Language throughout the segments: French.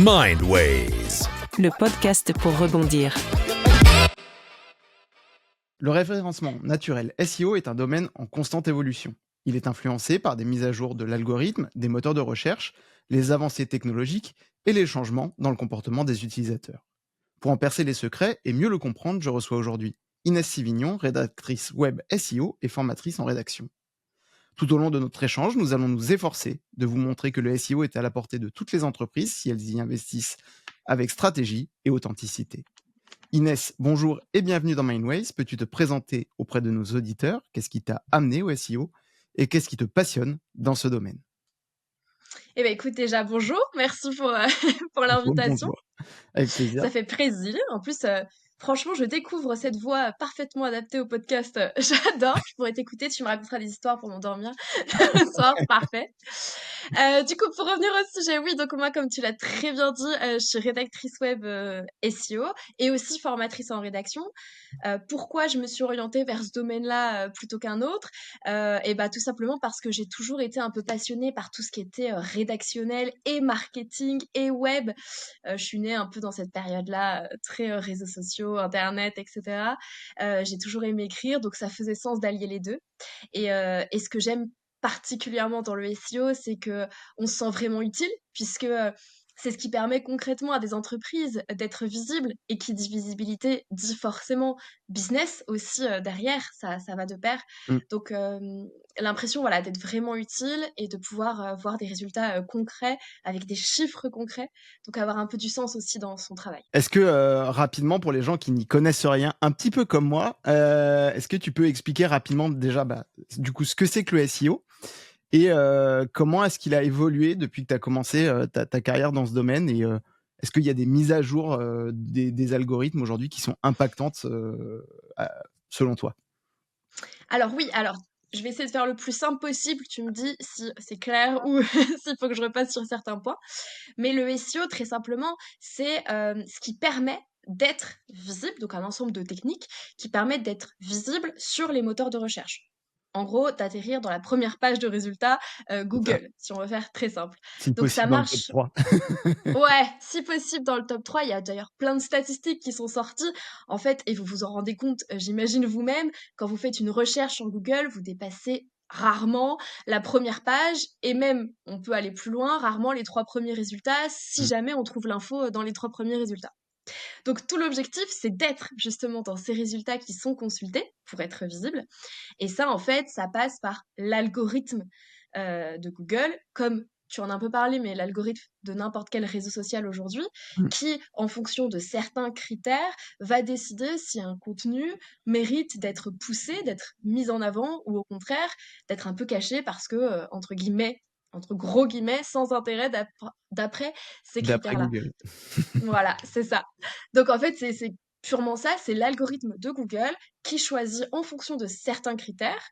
Mindways, le podcast pour rebondir. Le référencement naturel SEO est un domaine en constante évolution. Il est influencé par des mises à jour de l'algorithme, des moteurs de recherche, les avancées technologiques et les changements dans le comportement des utilisateurs. Pour en percer les secrets et mieux le comprendre, je reçois aujourd'hui Inès Sivignon, rédactrice web SEO et formatrice en rédaction. Tout au long de notre échange, nous allons nous efforcer de vous montrer que le SEO est à la portée de toutes les entreprises si elles y investissent avec stratégie et authenticité. Inès, bonjour et bienvenue dans Mindways. Peux-tu te présenter auprès de nos auditeurs? Qu'est-ce qui t'a amené au SEO et qu'est-ce qui te passionne dans ce domaine? Eh ben écoute, déjà bonjour, merci pour, pour l'invitation. Bonjour, avec plaisir. Ça fait plaisir. En plus, franchement, je découvre cette voix parfaitement adaptée au podcast, j'adore. Je pourrais t'écouter, tu me raconteras des histoires pour m'endormir le soir, parfait. Du coup, pour revenir au sujet, oui, donc moi, comme tu l'as très bien dit, je suis rédactrice web, SEO et aussi formatrice en rédaction. Pourquoi je me suis orientée vers ce domaine-là, plutôt qu'un autre? Et bah, tout simplement parce que j'ai toujours été un peu passionnée par tout ce qui était, rédactionnel et marketing et web. Je suis née un peu dans cette période-là, très, réseaux sociaux, internet et cetera. J'ai toujours aimé écrire, donc ça faisait sens d'allier les 2 et ce que j'aime particulièrement dans le SEO, c'est qu'on se sent vraiment utile puisque, c'est ce qui permet concrètement à des entreprises d'être visibles et qui dit visibilité dit forcément business aussi, derrière, ça va de pair. Mm. Donc l'impression, voilà, d'être vraiment utile et de pouvoir, voir des résultats, concrets avec des chiffres concrets, donc avoir un peu du sens aussi dans son travail. Est-ce que, rapidement, pour les gens qui n'y connaissent rien, un petit peu comme moi, est-ce que tu peux expliquer rapidement déjà, du coup, ce que c'est que le SEO et comment est-ce qu'il a évolué depuis que tu as commencé ta carrière dans ce domaine et est-ce qu'il y a des mises à jour des algorithmes aujourd'hui qui sont impactantes selon toi? Alors oui, alors je vais essayer de faire le plus simple possible, tu me dis si c'est clair ou s'il faut que je repasse sur certains points. Mais le SEO, très simplement, c'est ce qui permet d'être visible, donc un ensemble de techniques qui permettent d'être visible sur les moteurs de recherche. En gros, d'atterrir dans la première page de résultats C'est ça. Google, si on veut faire très simple. Si Donc ça possible dans le top marche, 3. ouais, si possible dans le top 3. Il y a d'ailleurs plein de statistiques qui sont sorties. En fait, et vous vous en rendez compte, j'imagine vous-même, quand vous faites une recherche sur Google, vous dépassez rarement la première page et même, on peut aller plus loin, rarement les 3 premiers résultats si Mmh. jamais on trouve l'info, dans les 3 premiers résultats. Donc tout l'objectif, c'est d'être justement dans ces résultats qui sont consultés pour être visible et ça, en fait, ça passe par l'algorithme, de Google, comme tu en as un peu parlé, mais l'algorithme de n'importe quel réseau social aujourd'hui, Mmh. qui, en fonction de certains critères, va décider si un contenu mérite d'être poussé, d'être mis en avant ou au contraire, d'être un peu caché parce que, entre guillemets, entre gros guillemets, sans intérêt d'après ces D'après critères-là. Google. Voilà, c'est ça. Donc en fait, c'est purement ça, c'est l'algorithme de Google qui choisit en fonction de certains critères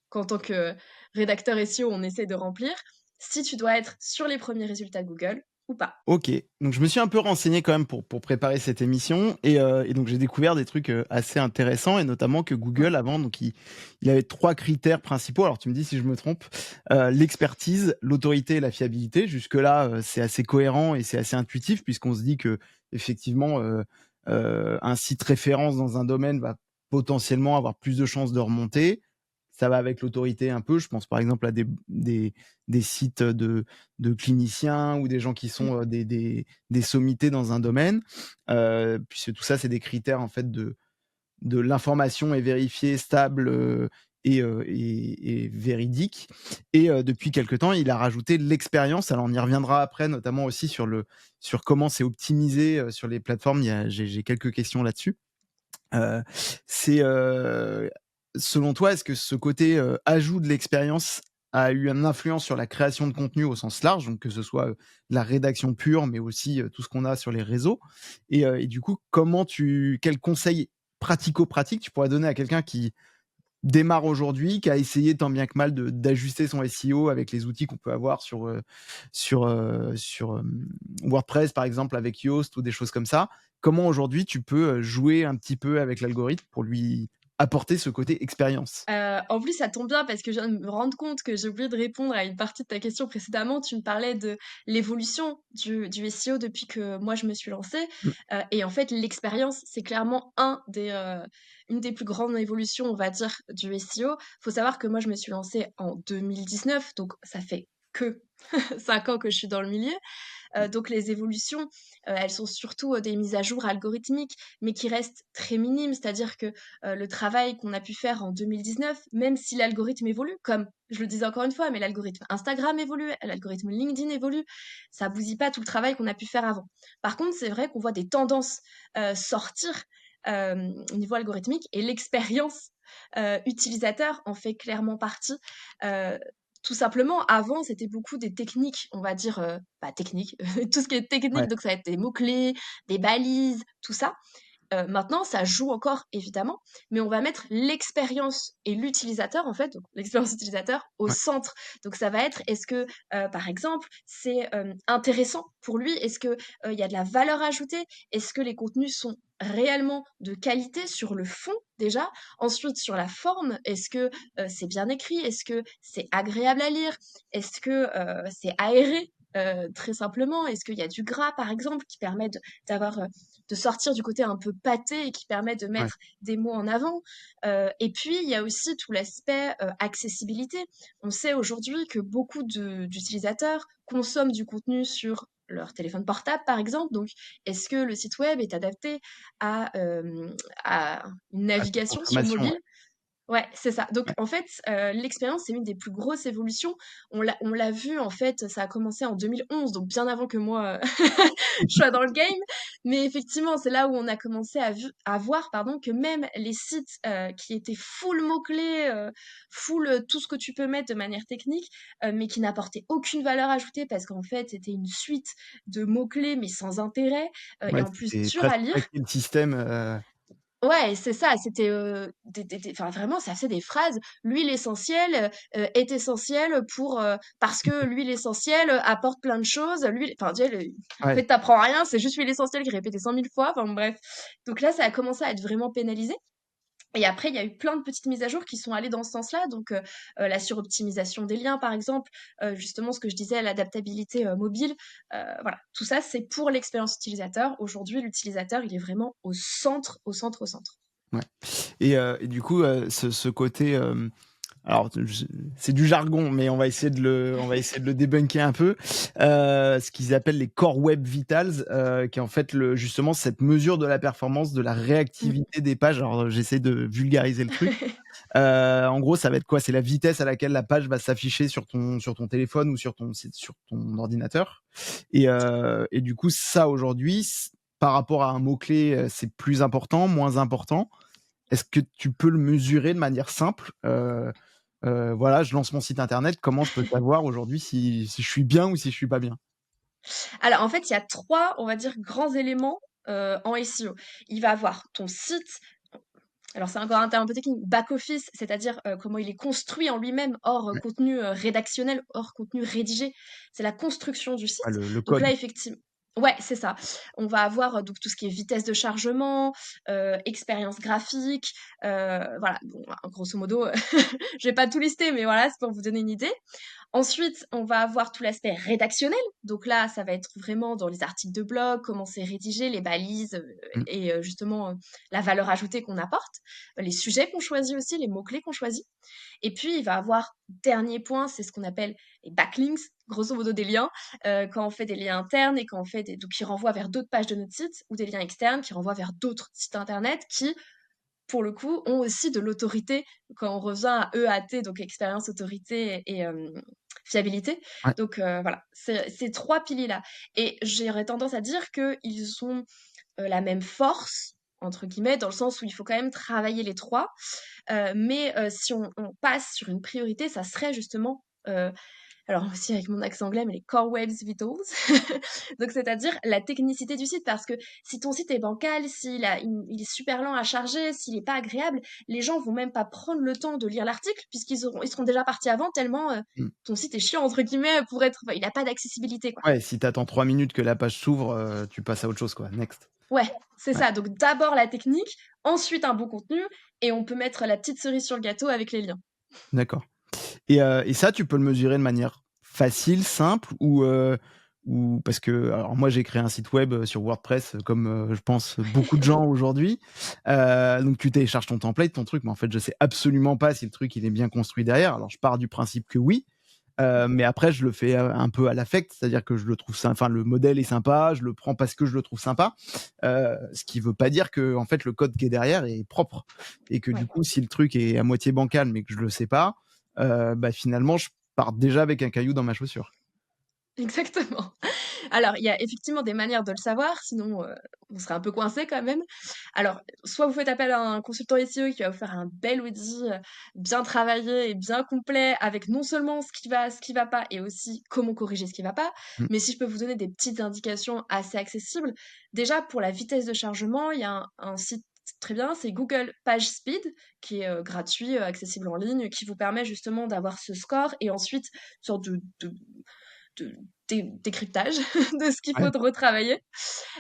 qu'en tant que rédacteur SEO, on essaie de remplir, si tu dois être sur les premiers résultats de Google ou pas. OK, donc je me suis un peu renseigné quand même pour préparer cette émission et donc j'ai découvert des trucs, assez intéressants et notamment que Ouais. Google avant donc il avait 3 critères principaux. Alors tu me dis si je me trompe, l'expertise, l'autorité et la fiabilité. Jusque-là, c'est assez cohérent et c'est assez intuitif puisqu'on se dit qu'effectivement, un site référence dans un domaine va potentiellement avoir plus de chances de remonter. Ça va avec l'autorité un peu. Je pense par exemple à des sites de cliniciens ou des gens qui Mmh. sont des sommités dans un domaine. Puisque tout ça, c'est des critères en fait de l'information est vérifiée, stable et véridique. Et depuis quelque temps, il a rajouté l'expérience. Alors on y reviendra après, notamment aussi sur comment c'est optimisé sur les plateformes. J'ai quelques questions là-dessus. Heu, c'est, selon toi, est-ce que ce côté, ajout de l'expérience a eu une influence sur la création de contenu au sens large, donc que ce soit, de la rédaction pure, mais aussi, tout ce qu'on a sur les réseaux? Et du coup, quels conseils pratico-pratiques tu pourrais donner à quelqu'un qui démarre aujourd'hui, qui a essayé tant bien que mal d'ajuster son SEO avec les outils qu'on peut avoir sur WordPress, par exemple, avec Yoast ou des choses comme ça. Comment aujourd'hui tu peux, jouer un petit peu avec l'algorithme pour lui apporter ce côté expérience. En plus, ça tombe bien parce que je viens de me rendre compte que j'ai oublié de répondre à une partie de ta question précédemment. Tu me parlais de l'évolution du SEO depuis que moi je me suis lancée, Mmh. et en fait, l'expérience, c'est clairement une des plus grandes évolutions, on va dire, du SEO. Faut savoir que moi je me suis lancée en 2019, donc ça fait que 5 ans que je suis dans le milieu. Donc les évolutions, elles sont surtout, des mises à jour algorithmiques, mais qui restent très minimes. C'est-à-dire que, le travail qu'on a pu faire en 2019, même si l'algorithme évolue, comme je le disais encore une fois, mais l'algorithme Instagram évolue, l'algorithme LinkedIn évolue, ça bousille pas tout le travail qu'on a pu faire avant. Par contre, c'est vrai qu'on voit des tendances, sortir, au niveau algorithmique, et l'expérience, utilisateur en fait clairement partie. Heu, Tout simplement, avant, c'était beaucoup des techniques, on va dire, techniques, tout ce qui est technique, Ouais, donc ça va être des mots-clés, des balises, tout ça. Maintenant, ça joue encore évidemment, mais on va mettre l'expérience et l'utilisateur en fait, donc l'expérience utilisateur au ouais, centre. Donc ça va être, est-ce que, par exemple, c'est, intéressant pour lui? Est-ce que, il y a de la valeur ajoutée? Est-ce que les contenus sont réellement de qualité sur le fond déjà? Ensuite sur la forme, est-ce que, c'est bien écrit? Est-ce que c'est agréable à lire? Est-ce que, c'est aéré? Très simplement, est-ce qu'il y a du gras par exemple qui permet d'avoir, de sortir du côté un peu pâté et qui permet de ouais. mettre des mots en avant. Et puis, il y a aussi tout l'aspect accessibilité. On sait aujourd'hui que beaucoup d'utilisateurs consomment du contenu sur leur téléphone portable, par exemple. Donc, est-ce que le site web est adapté à une À cette navigation sur consommation, ouais. mobile? Ouais, c'est ça. Donc Ouais. en fait, l'expérience, c'est une des plus grosses évolutions. On l'a vu, en fait, ça a commencé en 2011, donc bien avant que moi, je sois dans le game. Mais effectivement, c'est là où on a commencé à voir, pardon, que même les sites, qui étaient full mots-clés, full, tout ce que tu peux mettre de manière technique, mais qui n'apportaient aucune valeur ajoutée parce qu'en fait, c'était une suite de mots-clés, mais sans intérêt, et Ouais, en plus c'était dur à presque lire. hacker le système, Ouais, c'est ça, c'était, des enfin vraiment, ça faisait des phrases: «L'huile essentielle, est essentielle pour, parce que l'huile essentielle, apporte plein de choses, l'huile», enfin tu sais, en ouais. fait, tu apprends rien, c'est juste l'huile essentielle qui est répétée 100 000 fois, enfin bref. Donc là, ça a commencé à être vraiment pénalisé, et après, il y a eu plein de petites mises à jour qui sont allées dans ce sens-là, donc la suroptimisation des liens, par exemple, justement ce que je disais, l'adaptabilité, mobile, voilà. Tout ça, c'est pour l'expérience utilisateur. Aujourd'hui, l'utilisateur, il est vraiment au centre, au centre, au centre. Ouais. Et du coup, ce côté, alors je c'est du jargon, mais on va essayer de le débunker un peu. Ce qu'ils appellent les Core Web Vitals, qui est en fait justement cette mesure de la performance, de la Mmh. réactivité des pages. Alors, j'essaie de vulgariser le truc. En gros, ça va être quoi? C'est la vitesse à laquelle la page va s'afficher sur ton téléphone ou sur ton ordinateur. Et du coup, ça aujourd'hui, par rapport à un mot-clé, c'est plus important, moins important? Est-ce que tu peux le mesurer de manière simple? Voilà, je lance mon site internet, comment je peux savoir aujourd'hui si je suis bien ou si je suis pas bien? Alors, en fait, il y a 3, on va dire, grands éléments, en SEO. Il va avoir ton site, alors c'est encore un terme un peu technique, back office, c'est-à-dire, comment il est construit en lui-même, hors, Ouais. contenu, rédactionnel, hors contenu rédigé. C'est la construction du Ah, site. le Donc code. là, effectivement, ouais, c'est ça. On va avoir, donc tout ce qui est vitesse de chargement, expérience graphique, voilà, bon, grosso modo, je vais pas tout lister, mais voilà, c'est pour vous donner une idée. Ensuite, on va avoir tout l'aspect rédactionnel. Donc là, ça va être vraiment dans les articles de blog, comment c'est rédigé, les balises, Mmh. et justement, la valeur ajoutée qu'on apporte, les sujets qu'on choisit aussi, les mots-clés qu'on choisit. Et puis, il va avoir, dernier point, c'est ce qu'on appelle les backlinks, grosso modo des liens, quand on fait des liens internes et quand on fait donc qui renvoient vers d'autres pages de notre site, ou des liens externes qui renvoient vers d'autres sites internet qui, pour le coup, ont aussi de l'autorité quand on revient à EAT, donc expérience, autorité et fiabilité. Ouais. Donc voilà, c'est ces 3 piliers-là, et j'aurais tendance à dire qu'ils ont, la même «force» entre guillemets, dans le sens où il faut quand même travailler les 3. Mais si on passe sur une priorité, ça serait justement, alors aussi avec mon accent anglais, mais les Core Web Vitals. Donc c'est-à-dire la technicité du site, parce que si ton site est bancal, il est super lent à charger, s'il est pas agréable, les gens vont même pas prendre le temps de lire l'article ils seront déjà partis avant tellement, Mmh. ton site est «chiant» entre guillemets pour être, enfin, il a pas d'accessibilité, quoi. Ouais, si tu attends 3 minutes que la page s'ouvre, tu passes à autre chose, quoi. Next. Ouais, c'est Ouais. ça. Donc d'abord la technique, ensuite un bon contenu, et on peut mettre la petite cerise sur le gâteau avec les liens. D'accord. Et ça, tu peux le mesurer de manière facile, simple ou parce que alors moi, j'ai créé un site web, sur WordPress, comme, je pense beaucoup de gens aujourd'hui. Donc tu télécharges ton template, ton truc, mais en fait, je sais absolument pas si le truc, il est bien construit derrière. Alors je pars du principe que oui, mais après je le fais, un peu à l'affect, c'est-à-dire que je le trouve enfin le modèle est sympa, je le prends parce que je le trouve sympa. Ce qui veut pas dire que en fait le code qui est derrière est propre et que du Ouais. coup, si le truc est à moitié bancal, mais que je le sais pas, bah, finalement, je pars déjà avec un caillou dans ma chaussure. Exactement. Alors, il y a effectivement des manières de le savoir, sinon, on serait un peu coincé quand même. Alors, soit vous faites appel à un consultant SEO qui va vous faire un bel audit, bien travaillé et bien complet avec non seulement ce qui va pas et aussi comment corriger ce qui va pas. Mmh. Mais si je peux vous donner des petites indications assez accessibles, déjà pour la vitesse de chargement, il y a un site très bien, c'est Google PageSpeed qui est, gratuit, accessible en ligne, qui vous permet justement d'avoir ce score et ensuite une sorte de décryptage de ce qu'il faut Ouais. retravailler.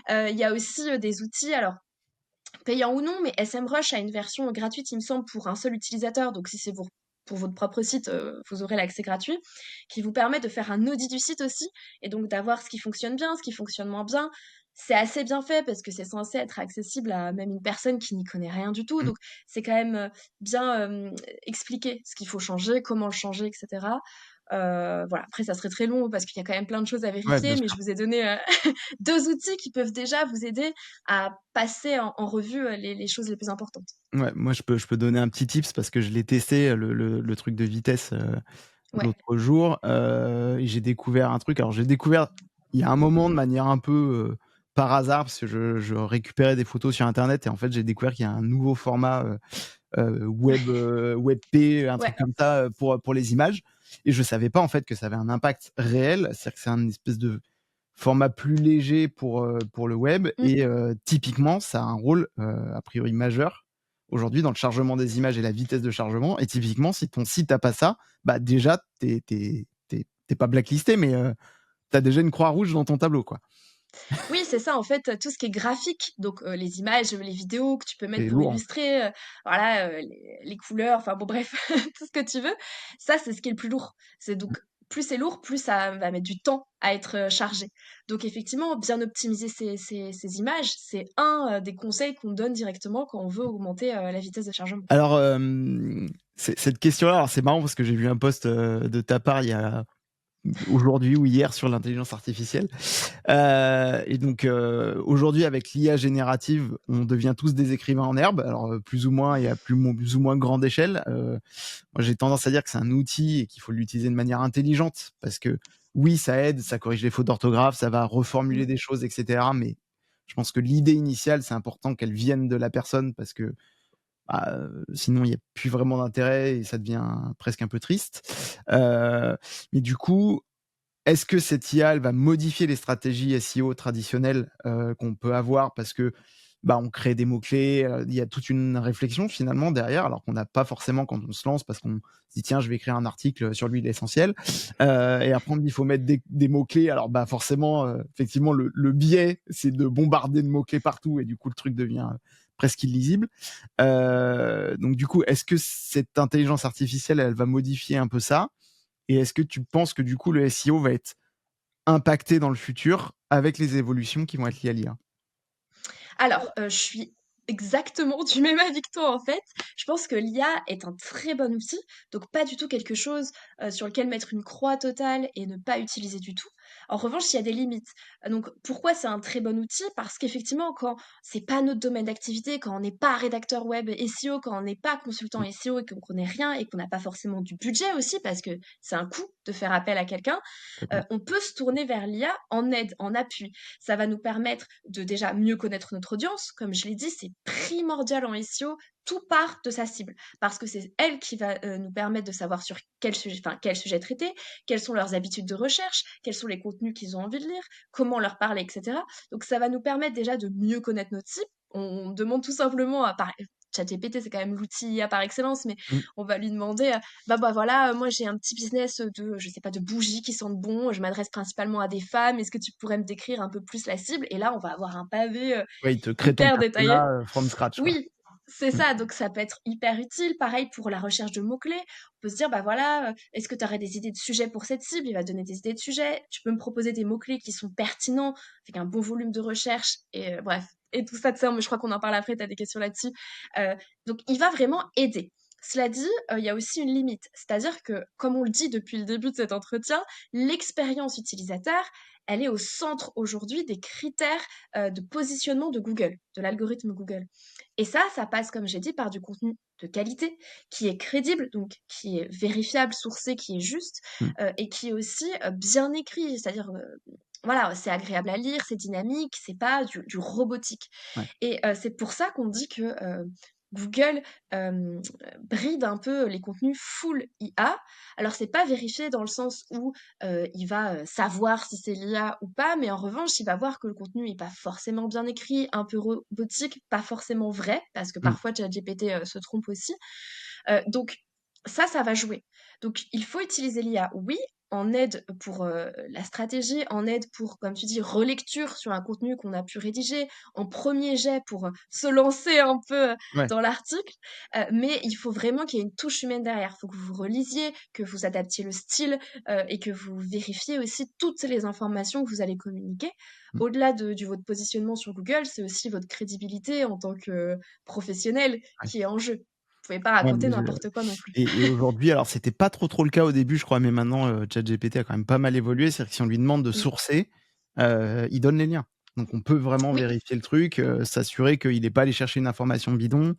Il y a aussi des outils, alors payants ou non, mais SMrush a une version gratuite, il me semble, pour un seul utilisateur. Donc si c'est pour votre propre site, vous aurez l'accès gratuit, qui vous permet de faire un audit du site aussi, et donc d'avoir ce qui fonctionne bien, ce qui fonctionne moins bien. C'est assez bien fait parce que c'est censé être accessible à même une personne qui n'y connaît rien du tout. Mmh. Donc c'est quand même bien expliqué ce qu'il faut changer, comment le changer, etc. Voilà. Après, ça serait très long parce qu'il y a quand même plein de choses à Ouais, bien vérifier, mais sûr. je vous ai donné deux outils qui peuvent déjà vous aider à passer en revue les choses les plus importantes. Ouais, moi, je peux donner un petit tips parce que je l'ai testé, le truc de vitesse, Ouais. l'autre jour, et j'ai découvert un truc. Alors, j'ai découvert il y a un moment de manière un peu, par hasard parce que je récupérais des photos sur internet et en fait, j'ai découvert qu'il y a un nouveau format, WebP, un Ouais. truc comme ça, pour les images et je savais pas en fait que ça avait un impact réel. C'est-à-dire que c'est un espèce de format plus léger pour le web Mmh. et typiquement ça a un rôle, a priori majeur aujourd'hui dans le chargement des images et la vitesse de chargement et typiquement si ton site a pas ça, bah, déjà tu es pas blacklisté mais tu as déjà une croix rouge dans ton tableau, quoi. Oui, c'est ça, en fait, tout ce qui est graphique, donc les images, les vidéos que tu peux mettre C'est pour lourd. illustrer, voilà, les couleurs, enfin bon bref, tout ce que tu veux. Ça, c'est ce qui est le plus lourd. C'est donc plus c'est lourd, plus ça va mettre du temps à être, chargé. Donc effectivement, bien optimiser ces images, c'est un, des conseils qu'on donne directement quand on veut augmenter, la vitesse de chargement. Alors, cette question-là, alors c'est marrant parce que j'ai vu un post, de ta part il y a aujourd'hui ou hier sur l'intelligence artificielle. Et donc, aujourd'hui avec l'IA générative, on devient tous des écrivains en herbe, alors, plus ou moins et à plus ou moins grande échelle. Moi j'ai tendance à dire que c'est un outil et qu'il faut l'utiliser de manière intelligente parce que oui, ça aide, ça corrige les fautes d'orthographe, ça va reformuler Mmh. des choses et cetera, mais je pense que l'idée initiale, c'est important qu'elle vienne de la personne parce que, bah, sinon il y a plus vraiment d'intérêt et ça devient presque un peu triste. Mais du coup, est-ce que cette IA, elle va modifier les stratégies SEO traditionnelles, qu'on peut avoir parce que, bah, on crée des mots-clés, il y a toute une réflexion finalement derrière, alors qu'on n'a pas forcément quand on se lance parce qu'on se dit: «Tiens, je vais écrire un article sur l'huile essentielle», et après on me dit: «Il faut mettre des mots-clés». Alors, bah, forcément, effectivement le biais, c'est de bombarder de mots-clés partout et du coup le truc devient, presque illisible. Donc du coup, est-ce que cette intelligence artificielle, elle va modifier un peu ça? Et est-ce que tu penses que du coup le SEO va être impacté dans le futur avec les évolutions qui vont être liées à l'IA? Alors, je suis exactement du même avis que toi, en fait. Je pense que l'IA est un très bon outil, donc pas du tout quelque chose, sur lequel mettre une croix totale et ne pas utiliser du tout. En revanche, il y a des limites. Donc pourquoi c'est un très bon outil? Parce qu'effectivement, quand c'est pas notre domaine d'activité, quand on n'est pas rédacteur web SEO, quand on n'est pas consultant SEO et qu'on connaît rien et qu'on n'a pas forcément du budget aussi, parce que c'est un coût de faire appel à quelqu'un, Complètement. on peut se tourner vers l'IA en aide, en appui. Ça va nous permettre de déjà mieux connaître notre audience. Comme je l'ai dit, c'est primordial en SEO. Tout part de sa cible parce que c'est elle qui va nous permettre de savoir sur quel sujet traiter, quelles sont leurs habitudes de recherche, quels sont les contenus qu'ils ont envie de lire, comment leur parler, etc. Donc ça va nous permettre déjà de mieux connaître notre cible. On demande tout simplement à ChatGPT, c'est quand même l'outil IA par excellence, mais Mmh. on va lui demander bah voilà, moi j'ai un petit business de, je sais pas, de bougies qui sentent bon, je m'adresse principalement à des femmes, est-ce que tu pourrais me décrire un peu plus la cible? Et là, on va avoir un pavé Ouais, il te crée ton hyper détaillé. persona, from scratch, quoi. Oui, C'est Mmh. ça, donc ça peut être hyper utile. Pareil pour la recherche de mots-clés. On peut se dire, bah voilà, est-ce que tu aurais des idées de sujets pour cette cible? Il va te donner des idées de sujets. Tu peux me proposer des mots-clés qui sont pertinents, avec un bon volume de recherche, et bref. Et tout ça, mais je crois qu'on en parle après, tu as des questions là-dessus. Euh, donc, il va vraiment aider. Cela dit, il y a aussi une limite. C'est-à-dire que, comme on le dit depuis le début de cet entretien, l'expérience utilisateur, elle est au centre aujourd'hui des critères de positionnement de Google, de l'algorithme Google. Et ça passe, comme j'ai dit, par du contenu de qualité, qui est crédible, donc qui est vérifiable, sourcé, qui est juste, Mmh. et qui est aussi bien écrit. C'est-à-dire, voilà, c'est agréable à lire, c'est dynamique, c'est pas du robotique. Ouais. Et c'est pour ça qu'on dit que Google bride un peu les contenus full IA. Alors, c'est pas vérifié dans le sens où il va savoir si c'est l'IA ou pas, mais en revanche, il va voir que le contenu est pas forcément bien écrit, un peu robotique, pas forcément vrai, parce que Mmh. parfois ChatGPT se trompe aussi. Donc ça va jouer. Donc il faut utiliser l'IA, oui, en aide pour la stratégie, en aide pour, comme tu dis, relecture sur un contenu qu'on a pu rédiger, en premier jet pour se lancer un peu Ouais. dans l'article. Mais il faut vraiment qu'il y ait une touche humaine derrière. Il faut que vous relisiez, que vous adaptiez le style et que vous vérifiez aussi toutes les informations que vous allez communiquer. Mmh. Au-delà de votre positionnement sur Google, c'est aussi votre crédibilité en tant que professionnel Ouais. qui est en jeu. Vous pouvez pas Ouais, raconter mais n'importe quoi non plus. et aujourd'hui, alors c'était pas trop le cas au début, je crois, mais maintenant, ChatGPT a quand même pas mal évolué. C'est-à-dire que si on lui demande de Mmh. sourcer, il donne les liens. Donc on peut vraiment Oui. vérifier le truc, s'assurer qu'il est pas allé chercher une information bidon.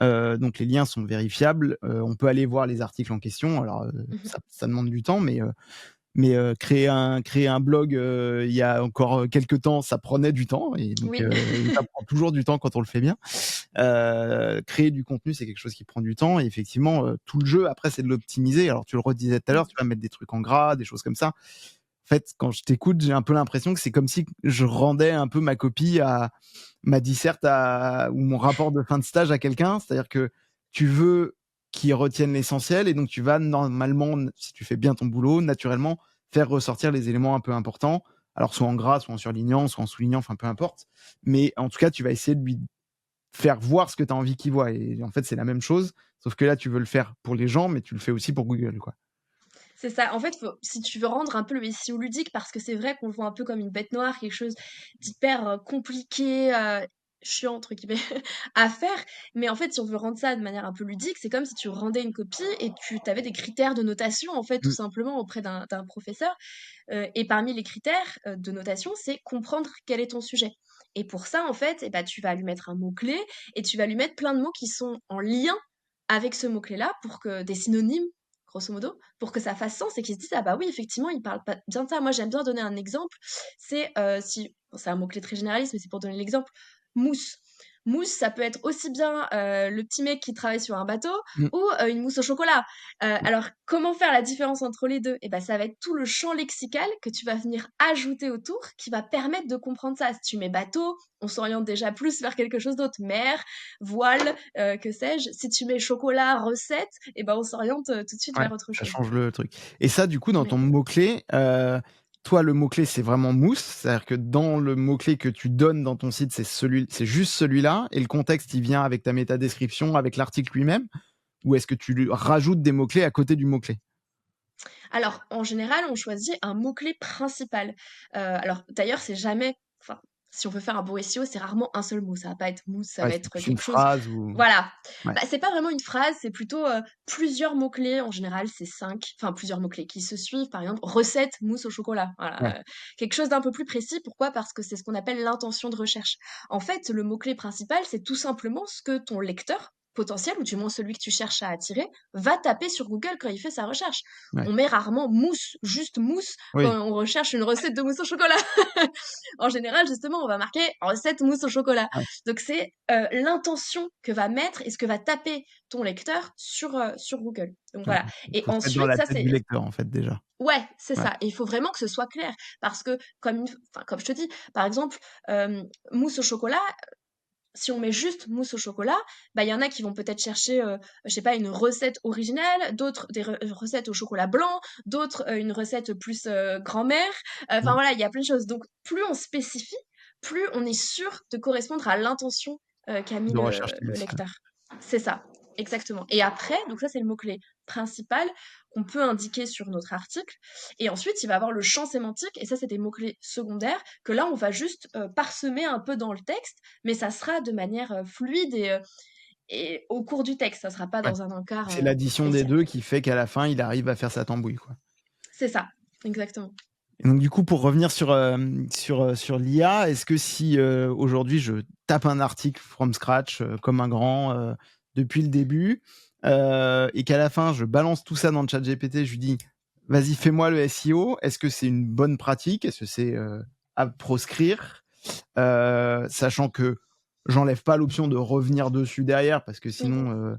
Donc les liens sont vérifiables. On peut aller voir les articles en question. Alors, Mmh. ça demande du temps, mais créer un blog, il y a encore, quelque temps, ça prenait du temps et donc Oui. ça prend toujours du temps quand on le fait bien. Créer du contenu, c'est quelque chose qui prend du temps et effectivement, tout le jeu après, c'est de l'optimiser. Alors tu le redisais tout à l'heure, Mmh. tu vas mettre des trucs en gras, des choses comme ça. En fait, quand je t'écoute, j'ai un peu l'impression que c'est comme si je rendais un peu ma copie à ma disserte ou mon rapport de fin de stage à quelqu'un. C'est-à-dire que tu veux qu'il retienne l'essentiel et donc tu vas normalement, si tu fais bien ton boulot, naturellement faire ressortir les éléments un peu importants. Alors soit en gras, soit en surlignant, soit en soulignant, enfin peu importe. Mais en tout cas, tu vas essayer de lui faire voir ce que tu as envie qu'il voit et en fait, c'est la même chose, sauf que là, tu veux le faire pour les gens, mais tu le fais aussi pour Google, quoi. C'est ça. En fait, si tu veux rendre un peu le SEO ludique, parce que c'est vrai qu'on le voit un peu comme une bête noire, quelque chose d'hyper compliqué, chiant entre guillemets, à faire. Mais en fait, si on veut rendre ça de manière un peu ludique, c'est comme si tu rendais une copie et tu avais des critères de notation, en fait, tout Mmh. simplement auprès d'un professeur. Et parmi les critères de notation, c'est comprendre quel est ton sujet. Et pour ça, en fait, eh ben, tu vas lui mettre un mot-clé et tu vas lui mettre plein de mots qui sont en lien avec ce mot-clé-là pour que des synonymes, grosso modo, pour que ça fasse sens et qu'ils se disent ah bah oui, effectivement, il parle pas bien de ça. Moi, j'aime bien donner un exemple. C'est si bon, c'est un mot-clé très généraliste, mais c'est pour donner l'exemple. Mousse. Mousse, ça peut être aussi bien le petit mec qui travaille sur un bateau Mmh. ou une mousse au chocolat. Alors, comment faire la différence entre les deux? Eh ben, ça va être tout le champ lexical que tu vas venir ajouter autour qui va permettre de comprendre ça. Si tu mets bateau, on s'oriente déjà plus vers quelque chose d'autre. Mer, voile, que sais-je. Si tu mets chocolat, recette, eh ben, on s'oriente tout de suite Ouais, vers autre ça chose. change le truc et ça, du coup, dans ton Oui. mot-clé, toi, le mot-clé, c'est vraiment mousse? C'est-à-dire que dans le mot-clé que tu donnes dans ton site, c'est juste celui-là et le contexte, il vient avec ta métadescription, avec l'article lui-même? Ou est-ce que tu lui rajoutes des mots-clés à côté du mot-clé? Alors, en général, on choisit un mot-clé principal. Alors, d'ailleurs, c'est jamais, enfin, si on veut faire un beau SEO, c'est rarement un seul mot. Ça va pas être mousse, ça Ouais, va c'est être plus une quelque chose. phrase ou Voilà. ouais. Bah, c'est pas vraiment une phrase, c'est plutôt plusieurs mots-clés. En général, c'est 5, enfin plusieurs mots-clés qui se suivent. Par exemple, recette mousse au chocolat. Ouais. Voilà. Quelque chose d'un peu plus précis. Pourquoi? Parce que c'est ce qu'on appelle l'intention de recherche. En fait, le mot-clé principal, c'est tout simplement ce que ton lecteur potentiel, ou du moins celui que tu cherches à attirer, va taper sur Google quand il fait sa recherche. Ouais. On met rarement mousse, juste mousse, quand Oui. on recherche une recette de mousse au chocolat. En général, justement, on va marquer recette mousse au chocolat. Ouais. Donc, c'est l'intention que va mettre et ce que va taper ton lecteur sur Google. Donc, Ouais. voilà. Il Et faut se mettre dans ensuite, la ça, tête du c'est lecteur, en fait, déjà. ouais, c'est Ouais. ça. Et il faut vraiment que ce soit clair. Parce que, comme je te dis, par exemple, mousse au chocolat, si on met juste mousse au chocolat, bah, il y en a qui vont peut-être chercher, je sais pas, une recette originale, d'autres des recettes au chocolat blanc, d'autres, une recette plus, grand-mère. Enfin Mmh. voilà, il y a plein de choses. Donc plus on spécifie, plus on est sûr de correspondre à l'intention, qu'a mis de recherche le initiale. lecteur. C'est ça, exactement. Et après, donc ça c'est le mot-clé principal qu'on peut indiquer sur notre article. Et ensuite, il va avoir le champ sémantique, et ça c'est des mots-clés secondaires, que là on va juste parsemer un peu dans le texte, mais ça sera de manière fluide et au cours du texte, ça sera pas Ouais. dans un encart C'est l'addition des spécial. 2 qui fait qu'à la fin, il arrive à faire sa tambouille, quoi. C'est ça, exactement. Et donc du coup, pour revenir sur l'IA, est-ce que si, aujourd'hui je tape un article from scratch, comme un grand, depuis le début, et qu'à la fin je balance tout ça dans le ChatGPT, je lui dis: «Vas-y, fais-moi le SEO», est-ce que c'est une bonne pratique? Est-ce que c'est, à proscrire? Sachant que j'enlève pas l'option de revenir dessus derrière parce que Oui. sinon,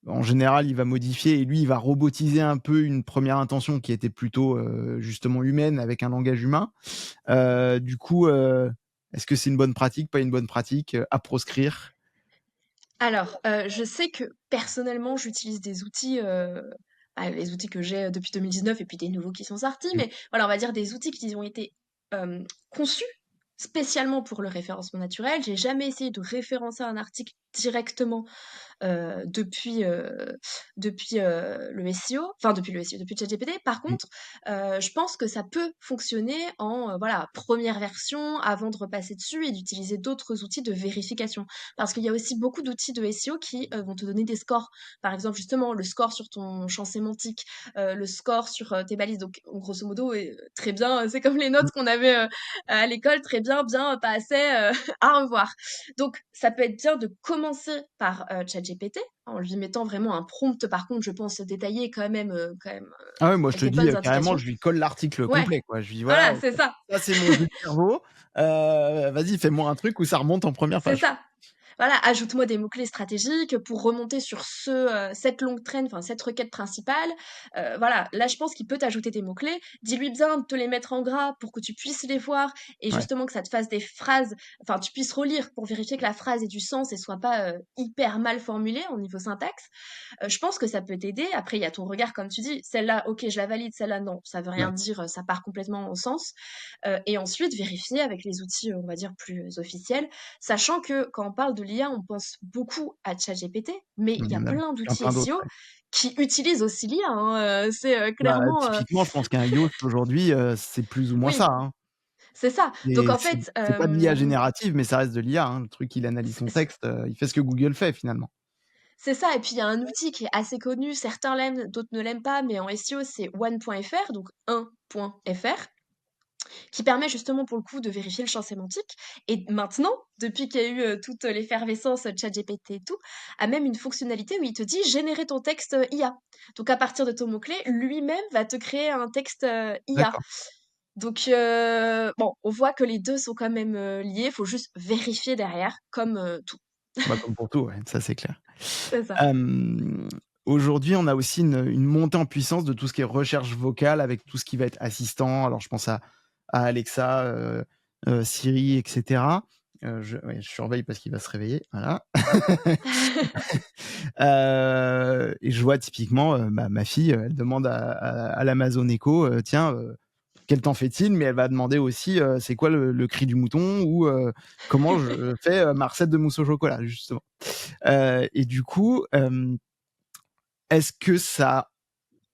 en général, il va modifier et lui, il va robotiser un peu une première intention qui était plutôt, justement humaine avec un langage humain. Du coup, est-ce que c'est une bonne pratique, pas une bonne pratique, à proscrire? Alors, je sais que personnellement, j'utilise des outils, les outils que j'ai depuis 2019 et puis des nouveaux qui sont sortis, Mmh. mais voilà, on va dire des outils qui ont été, conçus spécialement pour le référencement naturel. J'ai jamais essayé de référencer un article directement depuis, le SEO, enfin depuis le SEO, depuis ChatGPT. Par Mmh. contre, je pense que ça peut fonctionner en, voilà, première version avant de repasser dessus et d'utiliser d'autres outils de vérification. Parce qu'il y a aussi beaucoup d'outils de SEO qui, vont te donner des scores. Par exemple, justement, le score sur ton champ sémantique, le score sur, tes balises. Donc grosso modo très bien, c'est comme les Mmh. notes qu'on avait, à l'école, très bien, bien, pas assez, à revoir. Donc, ça peut être bien de commencer par ChatGPT, en lui mettant vraiment un prompt, par contre, je pense détaillé quand même Ah ouais, moi je avec te les dis, bonnes carrément, indications. je lui colle l'article Ouais, complet, quoi. Je lui dis: «Voilà, voilà, c'est ça. ça c'est mon jus de cerveau, vas-y fais-moi un truc où ça remonte en première C'est page». ça. Voilà, ajoute-moi des mots-clés stratégiques pour remonter sur cette longue traîne, enfin cette requête principale. Voilà, là je pense qu'il peut t'ajouter des mots-clés. Dis-lui bien de te les mettre en gras pour que tu puisses les voir et Ouais, justement que ça te fasse des phrases, enfin tu puisses relire pour vérifier que la phrase ait du sens et soit pas hyper mal formulée au niveau syntaxe. Je pense que ça peut t'aider. Après, il y a ton regard, comme tu dis. Celle-là, ok, je la valide. Celle-là, non. Ça veut rien ouais. dire. Ça part complètement en sens. Et ensuite, vérifier avec les outils, on va dire, plus officiels. Sachant que quand on parle de l'IA, on pense beaucoup à ChatGPT, mais il Il y y a en a plein plein, d'outils plein d'autres, SEO ouais. qui utilisent aussi l'IA, hein. C'est Bah, clairement. typiquement, je pense qu'un Yoast aujourd'hui, c'est plus ou moins ça, Oui, hein. c'est ça. Donc Et en c'est fait, c'est pas de l'IA générative, mais ça reste de l'IA, hein. Le truc, il analyse ton texte, il fait ce que Google fait finalement. c'est ça. Et puis il y a un outil qui est assez connu. Certains l'aiment, d'autres ne l'aiment pas. Mais en SEO, c'est one.fr, donc 1.fr. Qui permet justement pour le coup de vérifier le champ sémantique. Et maintenant, depuis qu'il y a eu toute l'effervescence ChatGPT et tout, a même une fonctionnalité où il te dit générer ton texte IA. Donc à partir de ton mot-clé, lui-même va te créer un texte IA. D'accord. Donc bon, on voit que les deux sont quand même liés, il faut juste vérifier derrière, comme tout. Bah, comme pour tout, ouais, ça c'est clair. C'est ça. Hem, Aujourd'hui, on a aussi une montée en puissance de tout ce qui est recherche vocale avec tout ce qui va être assistant. Alors je pense à Alexa, Siri et cetera. Je surveille parce qu'il va se réveiller, voilà. Et je vois typiquement, ma fille, elle demande à l'Amazon Echo, «Tiens, quel temps fait-il?» mais elle va demander aussi, «C'est quoi le cri du mouton?» ou, «Comment je fais, ma recette de mousse au chocolat?» justement. Et du coup, est-ce que ça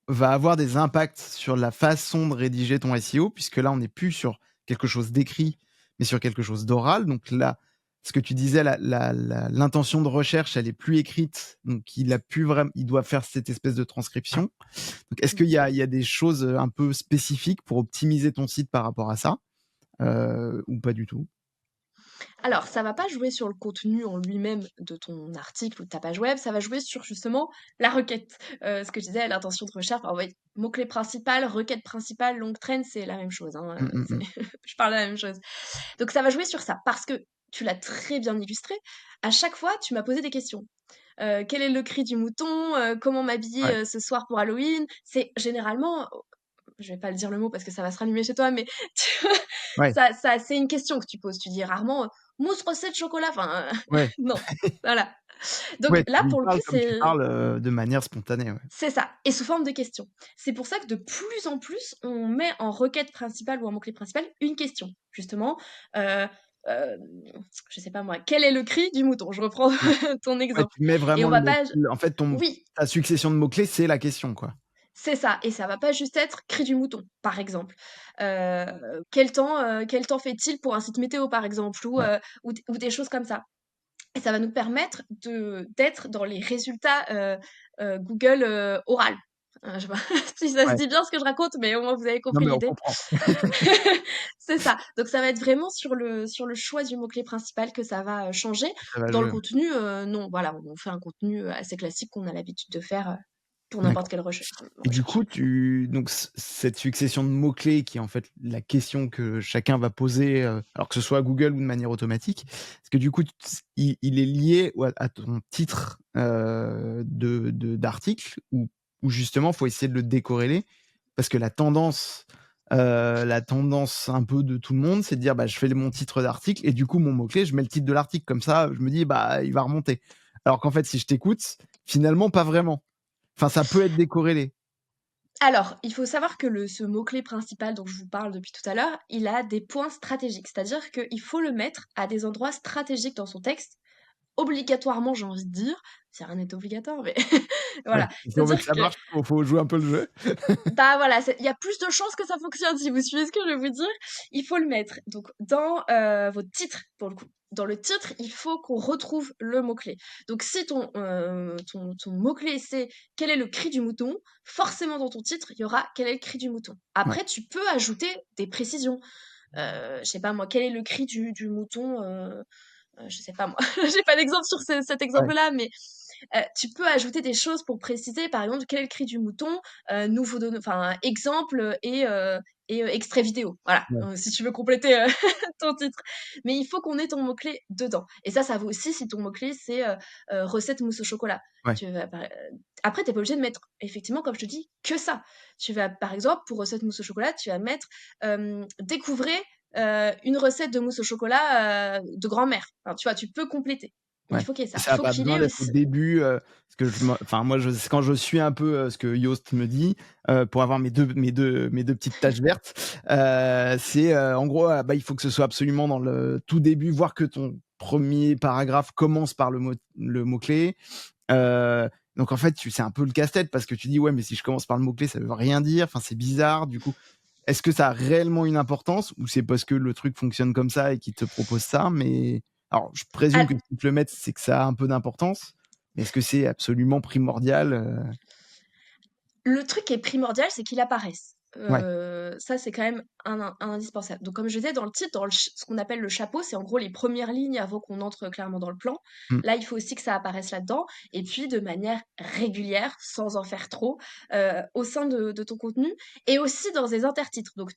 va avoir des impacts sur la façon de rédiger ton SEO? Puisque là, on n'est plus sur quelque chose d'écrit, mais sur quelque chose d'oral. Donc là, ce que tu disais, l'intention de recherche, elle est plus écrite, donc il doit faire cette espèce de transcription. Donc est-ce qu'il y a des choses, un peu spécifiques pour optimiser ton site par rapport à ça? Ou pas du tout? Alors, ça va pas jouer sur le contenu en lui-même de ton article ou de ta page web, ça va jouer sur justement la requête. Ce que je disais, l'intention de recherche, alors ouais, mot-clé principal, requête principale, longue traîne, c'est la même chose, hein, Mmh, mmh mh. je parle de la même chose. Donc ça va jouer sur ça, parce que tu l'as très bien illustré, à chaque fois, tu m'as posé des questions. Quel est le cri du mouton? Comment m'habiller, Ouais, ce soir pour Halloween? C'est généralement, je vais pas le dire le mot parce que ça va se rallumer chez toi, mais tu vois, ouais, c'est une question que tu poses. Tu dis rarement, «Mousse, recette, chocolat», enfin, ouais, non, voilà. Donc ouais, tu là, lui pour le coup, parles comme tu parles, de manière spontanée, ouais. c'est ça, et sous forme de questions. C'est pour ça que de plus en plus, on met en requête principale ou en mot-clé principal une question. Justement, heu euh, je sais pas moi, quel est le cri du mouton? Je reprends Ouais. ton Ouais, exemple. tu mets Et on vraiment va pas, en fait, oui, ta succession de mots-clés, c'est la question, quoi. c'est ça, et ça va pas juste être cri du mouton, par exemple. Quel temps fait-il pour un site météo, par exemple, Ouais. ou des choses comme ça. Et ça va nous permettre d'être dans les résultats Google oral. Je sais pas si ça se Ouais. dit bien ce que je raconte, mais au moins vous avez Non, compris mais on l'idée. comprend. C'est ça. Donc ça va être vraiment sur le choix du mot-clé principal que ça va changer. Ça va Dans le jouer, ouais. contenu, non, voilà, on fait un contenu assez classique qu'on a l'habitude de faire pour n'importe D'accord. quelle Et du recherche. coup, donc cette succession de mots-clés qui est en fait la question que chacun va poser, alors que ce soit à Google ou de manière automatique, est-ce que du coup, il est lié à ton titre d'article ou justement, faut essayer de le décorréler? Parce que la tendance un peu de tout le monde, c'est de dire bah, je fais mon titre d'article et du coup, mon mot-clé, je mets le titre de l'article. Comme ça, je me dis bah, il va remonter. Alors qu'en fait, si je t'écoute, finalement, pas vraiment. Enfin, ça peut être décorrélé. Alors, il faut savoir que ce mot-clé principal dont je vous parle depuis tout à l'heure, il a des points stratégiques. C'est-à-dire qu'il faut le mettre à des endroits stratégiques dans son texte, obligatoirement, j'ai envie de dire. Si rien n'est obligatoire, mais Ouais, voilà. si on veut que C'est-à-dire ça que marche, faut jouer un peu le jeu. bah voilà, il y a plus de chances que ça fonctionne si vous suivez ce que je vais vous dire. Il faut le mettre donc dans votre titre pour le coup. Dans le titre, il faut qu'on retrouve le mot-clé. Donc si ton mot-clé c'est quel est le cri du mouton, forcément dans ton titre, il y aura quel est le cri du mouton. Ouais, Après, tu peux ajouter des précisions. Je sais pas moi, quel est le cri du mouton je sais pas moi, j'ai pas d'exemple sur cet ouais, exemple-là, mais tu peux ajouter des choses pour préciser, par exemple, quel est le cri du mouton, nous vous donne, enfin, exemple et extrait vidéo. Voilà, ouais, si tu veux compléter ton titre. Mais il faut qu'on ait ton mot-clé dedans. Et ça vaut aussi si ton mot-clé c'est recette mousse au chocolat. ouais, Tu vas, après, t'es pas obligé de mettre, effectivement, comme je te dis, que ça. Tu vas, par exemple, pour recette mousse au chocolat, tu vas mettre découvrez une recette de mousse au chocolat de grand-mère. Enfin, tu vois, tu peux compléter. Mais il ouais. faut qu'il y ait Et ça. Il ça a faut pas qu'il y besoin ait d'être au aussi. début, parce que enfin moi c'est quand je suis un peu, ce que Yoast me dit, pour avoir mes deux petites taches vertes, c'est, en gros, bah, il faut que ce soit absolument dans le tout début, voire que ton premier paragraphe commence par le mot-clé. Donc en fait, c'est un peu le casse-tête parce que tu dis: «Ouais, mais si je commence par le mot-clé, ça veut rien dire, enfin c'est bizarre». Du coup, est-ce que ça a réellement une importance ou c'est parce que le truc fonctionne comme ça et qu'il te propose ça? Mais alors, je présume que Ah, s'ils te le mettent, c'est que ça a un peu d'importance, mais est-ce que c'est absolument primordial, le truc qui est primordial, c'est qu'il apparaisse. Ouais. Ça, c'est quand même un indispensable. Donc, comme je disais, dans le titre, ce qu'on appelle le chapeau, c'est en gros les premières lignes avant qu'on entre clairement dans le plan. Mmh. Là, il faut aussi que ça apparaisse là-dedans. Et puis, de manière régulière, sans en faire trop, au sein de ton contenu. Et aussi dans des intertitres. Donc,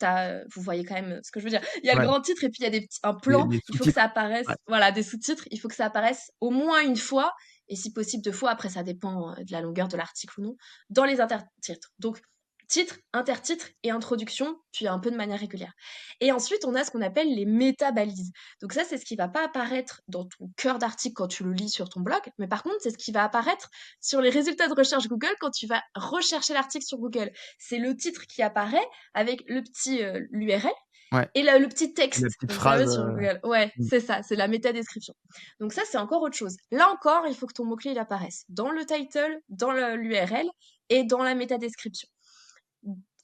vous voyez quand même ce que je veux dire. Il y a le Ouais. grand titre et puis il y a un Les plan. les Il faut que ça sous-titres. apparaisse. Ouais. Voilà, des sous-titres. Il faut que ça apparaisse au moins une fois. Et si possible, deux fois. Après, ça dépend de la longueur de l'article ou non dans les intertitres. Donc, titre, intertitre et introduction, puis un peu de manière régulière. Et ensuite, on a ce qu'on appelle les métabalises. Donc ça, c'est ce qui va pas apparaître dans ton cœur d'article quand tu le lis sur ton blog, mais par contre, c'est ce qui va apparaître sur les résultats de recherche Google quand tu vas rechercher l'article sur Google. C'est le titre qui apparaît avec le petit l'URL Ouais. et le petit Et la texte, petite vous phrase, savez, sur Google. Ouais, mmh, c'est ça, c'est la métadescription. Donc ça, c'est encore autre chose. Là encore, il faut que ton mot-clé il apparaisse dans le title, dans l'URL et dans la métadescription.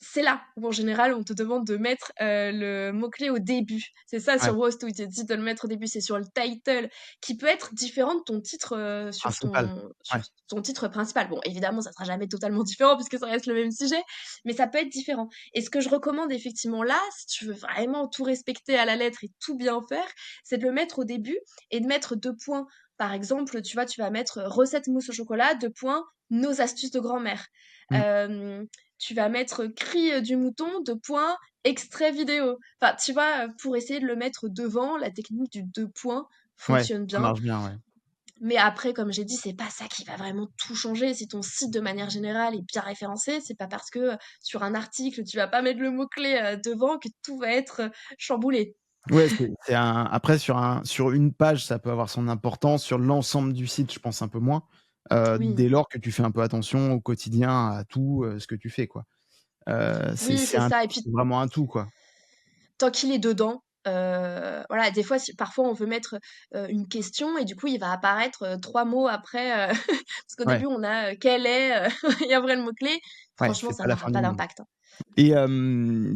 C'est là où en général on te demande de mettre le mot-clé au début. C'est ça ouais, sur Woast où il te dit de le mettre au début, c'est sur le title qui peut être différent de ton titre principal. sur Ouais. ton titre principal. Bon, évidemment, ça sera jamais totalement différent puisque ça reste le même sujet, mais ça peut être différent. Et ce que je recommande effectivement là, si tu veux vraiment tout respecter à la lettre et tout bien faire, c'est de le mettre au début et de mettre deux points. Par exemple, tu vois, tu vas mettre recette mousse au chocolat, deux points, nos astuces de grand-mère. Mmh. Tu vas mettre cri du mouton, deux points, extrait vidéo. Enfin, tu vois, pour essayer de le mettre devant, la technique du deux points Ouais, fonctionne ça bien. marche bien, ouais. Mais après, comme j'ai dit, c'est pas ça qui va vraiment tout changer. Si ton site de manière générale est bien référencé, c'est pas parce que sur un article tu vas pas mettre le mot-clé devant que tout va être chamboulé. Ouais, c'est un après sur une page, ça peut avoir son importance, sur l'ensemble du site, je pense un peu moins, Oui, dès lors que tu fais un peu attention au quotidien à tout, ce que tu fais, quoi. oui, c'est ça. Et puis C'est vraiment un tout, quoi. tant qu'il est dedans, Voilà, des fois, parfois, on veut mettre une question et du coup, il va apparaître 3 mots après, parce qu'au début, Ouais, on a quel est, et après le mot-clé. ouais, Franchement, c'est ça pas la n'aura fin du pas monde. d'impact, hein. Et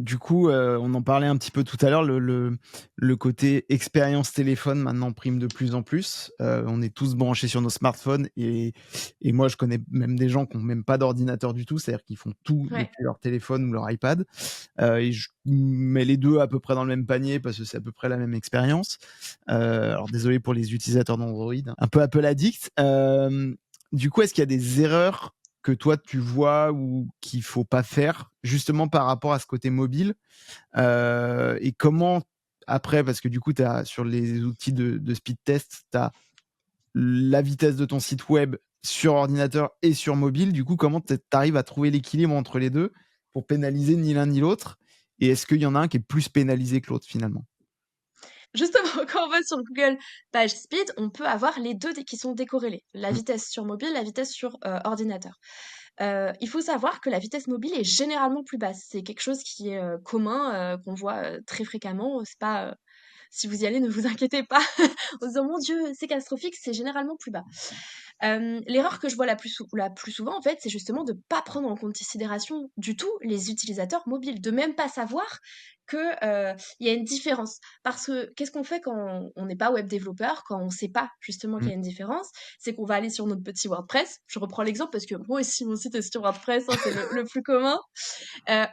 du coup, on en parlait un petit peu tout à l'heure, le côté expérience téléphone maintenant prime de plus en plus. On est tous branchés sur nos smartphones et moi je connais même des gens qui ont même pas d'ordinateur du tout, c'est-à-dire qu'ils font tout Ouais. depuis leur téléphone ou leur iPad. Et je mets les 2 à peu près dans le même panier parce que c'est à peu près la même expérience. Alors désolé pour les utilisateurs d'Android, un peu Apple addict. Du coup, est-ce qu'il y a des erreurs que toi tu vois ou qu'il faut pas faire justement par rapport à ce côté mobile? Et comment après parce que du coup tu sur les outils de speed test, tu as la vitesse de ton site web sur ordinateur et sur mobile. Du coup, comment tu arrives à trouver l'équilibre entre les 2 pour pénaliser ni l'un ni l'autre? Et est-ce qu'il y en a un qui est plus pénalisé que l'autre finalement? Justement, quand on va sur Google Page Speed, on peut avoir les 2 qui sont décorrélés. La Mmh, vitesse sur mobile, la vitesse sur ordinateur. Il faut savoir que la vitesse mobile est généralement plus basse. C'est quelque chose qui est commun, qu'on voit très fréquemment. C'est pas, si vous y allez, ne vous inquiétez pas en se disant mon Dieu, c'est catastrophique, c'est généralement plus bas. L'erreur que je vois la plus souvent, en fait, c'est justement de pas prendre en considération du tout les utilisateurs mobiles, de même pas savoir que, il y a une différence. Parce que qu'est-ce qu'on fait quand on n'est pas web développeur, quand on sait pas justement qu'il mmh. y a une différence? C'est qu'on va aller sur notre petit WordPress. Je reprends l'exemple parce que moi aussi mon site est sur WordPress, hein, c'est le plus commun.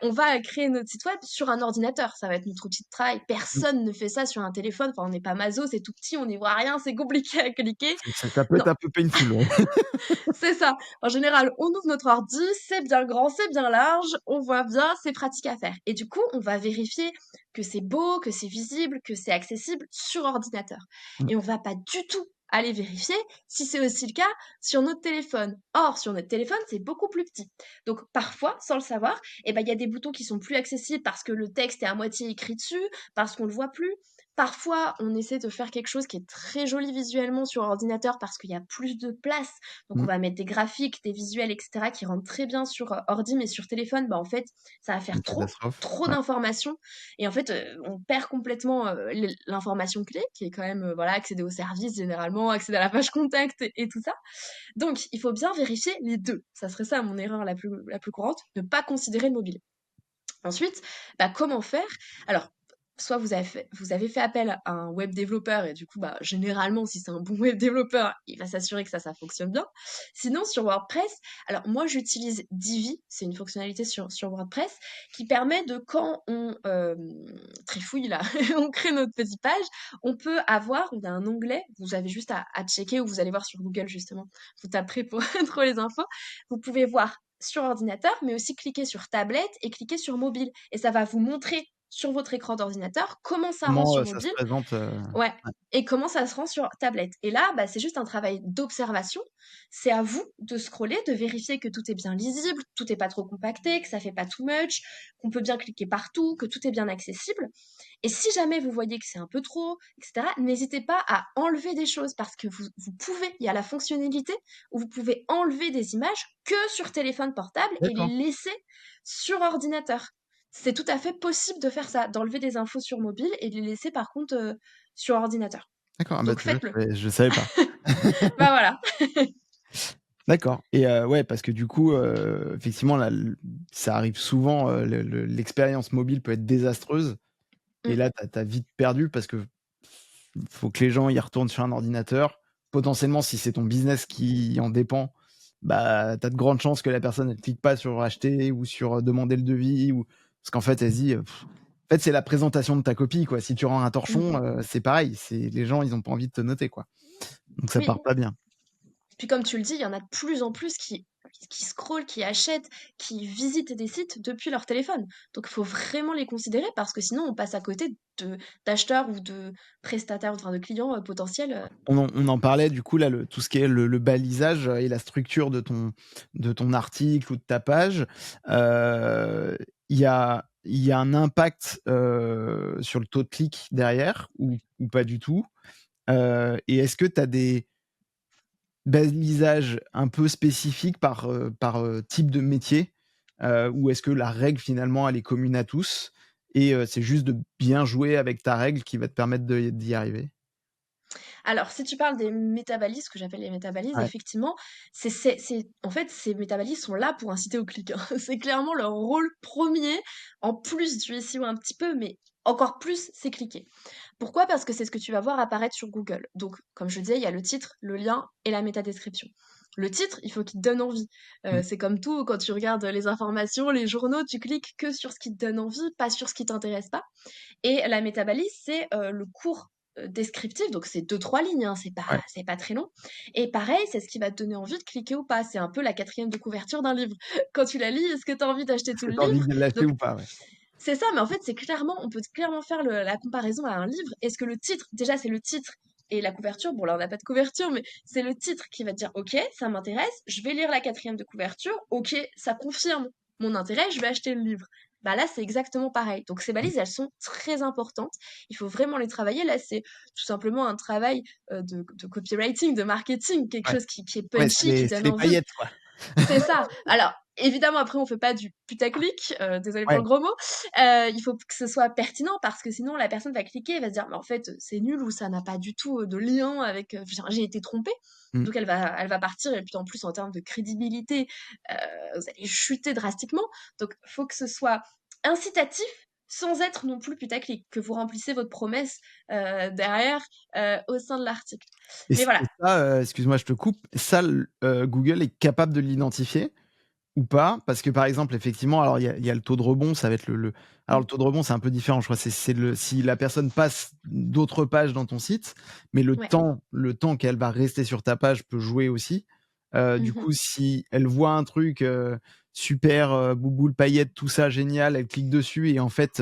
On va créer notre site web sur un ordinateur. Ça va être notre outil de travail. Mmh. Personne ne fait ça sur un téléphone. Enfin, on n'est pas maso, c'est tout petit, on n'y voit rien, c'est compliqué à cliquer. Ça peut être Non, un peu painful, ouais. c'est ça. En général, on ouvre notre ordi, c'est bien grand, c'est bien large, on voit bien, c'est pratique à faire. Et du coup, on va vérifier que c'est beau, que c'est visible, que c'est accessible sur ordinateur. Mmh. Et on va pas du tout aller vérifier si c'est aussi le cas sur notre téléphone. Or, sur notre téléphone, c'est beaucoup plus petit. Donc, parfois, sans le savoir, eh ben, il y a des boutons qui sont plus accessibles parce que le texte est à moitié écrit dessus, parce qu'on le voit plus. Parfois, on essaie de faire quelque chose qui est très joli visuellement sur ordinateur parce qu'il y a plus de place, donc on Mmh. va mettre des graphiques, des visuels, et cetera qui rentrent très bien sur, ordi, mais sur téléphone, bah, en fait, ça va faire Une trop, catastrophe. trop Ouais, d'informations et en fait, on perd complètement, l'information clé qui est quand même, voilà, accéder au service généralement, accéder à la page contact et tout ça. Donc il faut bien vérifier les 2. Ça serait ça mon erreur la plus courante, ne pas considérer le mobile. Ensuite, bah, comment faire? Alors, soit vous avez fait appel à un web développeur et du coup, bah, généralement, si c'est un bon web développeur, il va s'assurer que ça fonctionne bien. Sinon, sur WordPress, alors moi, j'utilise Divi, c'est une fonctionnalité sur WordPress qui permet de quand on trifouille là, on crée notre petite page, il y a un onglet, vous avez juste à checker ou vous allez voir sur Google justement, vous taperez pour trouver les infos. Vous pouvez voir sur ordinateur, mais aussi cliquer sur tablette et cliquer sur mobile. Et ça va vous montrer sur votre écran d'ordinateur comment ça rend comment, sur ça se mobile, présente, ouais, ouais, et comment ça se rend sur tablette. Et là, bah, c'est juste un travail d'observation. C'est à vous de scroller, de vérifier que tout est bien lisible, tout n'est pas trop compacté, que ça fait pas too much, qu'on peut bien cliquer partout, que tout est bien accessible. Et si jamais vous voyez que c'est un peu trop, etc., n'hésitez pas à enlever des choses parce que vous pouvez, il y a la fonctionnalité où vous pouvez enlever des images que sur téléphone portable et les d'accord, laisser sur ordinateur. C'est tout à fait possible de faire ça, d'enlever des infos sur mobile et de les laisser par contre sur ordinateur. d'accord. Ah bah, Donc tu vois, faites-le. je savais pas. Bah voilà. D'accord et ouais, parce que du coup, effectivement, là, ça arrive souvent, l'expérience mobile peut être désastreuse et Mm. là, tu as vite perdu parce que faut que les gens y retournent sur un ordinateur. Potentiellement, si c'est ton business qui en dépend, bah, tu as de grandes chances que la personne, elle clique pas sur acheter ou sur, demander le devis ou parce qu'en fait, elle se dit, en fait, c'est la présentation de ta copie, quoi. Si tu rends un torchon, Mhm. c'est pareil, c'est les gens, ils ont pas envie de te noter, quoi. Donc ça Oui, part pas bien. puis comme tu le dis, il y en a de plus en plus qui scrollent, qui achètent, qui visitent des sites depuis leur téléphone. Donc il faut vraiment les considérer parce que sinon on passe à côté d'acheteurs ou de prestataires, enfin de clients potentiels. On en parlait du coup là, tout ce qui est le balisage et la structure de ton article ou de ta page. Heu, il y a un impact, sur le taux de clic derrière ou pas du tout? Et est-ce que tu as des balisages un peu spécifiques par type de métier? Ou est-ce que la règle finalement elle est commune à tous? et c'est juste de bien jouer avec ta règle qui va te permettre d'y arriver? Alors, si tu parles des métabalises, ce que j'appelle les métabalises, Ouais. effectivement, en fait, ces métabalises sont là pour inciter au clic, hein. C'est clairement leur rôle premier, en plus du SEO un petit peu, mais encore plus, c'est cliquer. Pourquoi? Parce que c'est ce que tu vas voir apparaître sur Google. Donc, comme je disais, il y a le titre, le lien et la métadescription. Le titre, il faut qu'il te donne envie. Mmh. C'est comme tout, quand tu regardes les informations, les journaux, tu cliques que sur ce qui te donne envie, pas sur ce qui t'intéresse pas. Et la métabalise, c'est le cours descriptif, donc c'est deux trois lignes, hein, Ouais. c'est pas très long. Et pareil, c'est ce qui va te donner envie de cliquer ou pas. C'est un peu la quatrième de couverture d'un livre. Quand tu la lis, est-ce que tu as envie d'acheter Est-ce tout que le tu as envie livre? de l'acheter Donc ou pas? Ouais. c'est ça, mais en fait, on peut clairement faire la comparaison à un livre. Est-ce que le titre, déjà, c'est le titre et la couverture. Bon, là, on n'a pas de couverture, mais c'est le titre qui va te dire, OK, ça m'intéresse, je vais lire la quatrième de couverture. OK, ça confirme mon intérêt, je vais acheter le livre. Bah là, c'est exactement pareil. Donc, ces Mmh. balises, elles sont très importantes. Il faut vraiment les travailler. Là, c'est tout simplement un travail de copywriting, de marketing, quelque Ouais. chose qui est Ouais, c'est punchy, qui les c'est donne les envie. paillettes, quoi. C'est ça. Alors, évidemment, après, on fait pas du putaclic, désolée pour Ouais. le gros mot. Il faut que ce soit pertinent parce que sinon la personne va cliquer et va se dire: «Mais en fait, c'est nul» ou «Ça n'a pas du tout, de lien avec, j'ai été trompée». Mmh. Donc elle va partir et puis en plus en termes de crédibilité, vous allez chuter drastiquement. Donc faut que ce soit incitatif sans être non plus putaclic, que vous remplissez votre promesse, derrière, au sein de l'article. Mais voilà. Et ça, excuse-moi, je te coupe, ça Google est capable de l'identifier ou pas? Parce que, par exemple, effectivement, alors il y a le taux de rebond, ça va être alors le Mmh, taux de rebond, c'est un peu différent, je crois, c'est le si la personne passe d'autres pages dans ton site, mais ouais. le temps qu'elle va rester sur ta page peut jouer aussi. Du Mmh. coup, si elle voit un truc, super, bouboule, paillettes, tout ça génial, elle clique dessus et en fait,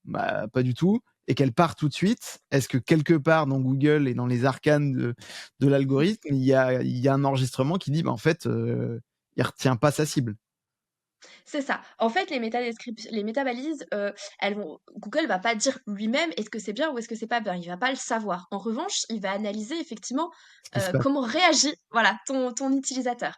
bah, pas du tout, et qu'elle part tout de suite, est-ce que quelque part dans Google et dans les arcanes de l'algorithme, il y a un enregistrement qui dit: «Bah, en fait, il retient pas sa cible»? C'est ça. En fait, les métabalises, Google va pas dire lui-même est-ce que c'est bien ou est-ce que c'est pas bien. Il va pas le savoir. En revanche, il va analyser effectivement, Ce qui se passe. comment réagit, voilà, ton utilisateur.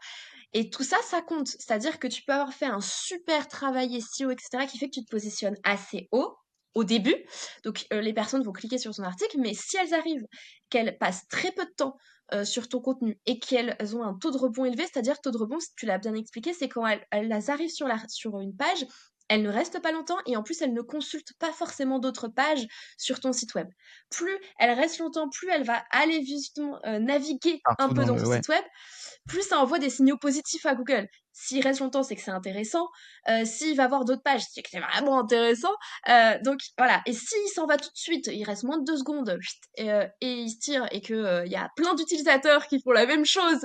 Et tout ça, ça compte. C'est-à-dire que tu peux avoir fait un super travail SEO, et cetera, qui fait que tu te positionnes assez haut, au début. Donc, les personnes vont cliquer sur ton article, mais si elles arrivent qu'elles passent très peu de temps, sur ton contenu et qu'elles ont un taux de rebond élevé, c'est-à-dire taux de rebond, si tu l'as bien expliqué, c'est quand elles arrivent sur une page, elles ne restent pas longtemps et en plus, elles ne consultent pas forcément d'autres pages sur ton site web. Plus elle reste longtemps, plus elle va aller justement, naviguer un Partout peu dans dans le ton ouais. site web, plus ça envoie des signaux positifs à Google. S'il reste longtemps, c'est que c'est intéressant. S'il va voir d'autres pages, c'est que c'est vraiment intéressant. Donc voilà. Et s'il s'en va tout de suite, il reste moins de 2 secondes, chut, et il se tire et que, il y a plein d'utilisateurs qui font la même chose,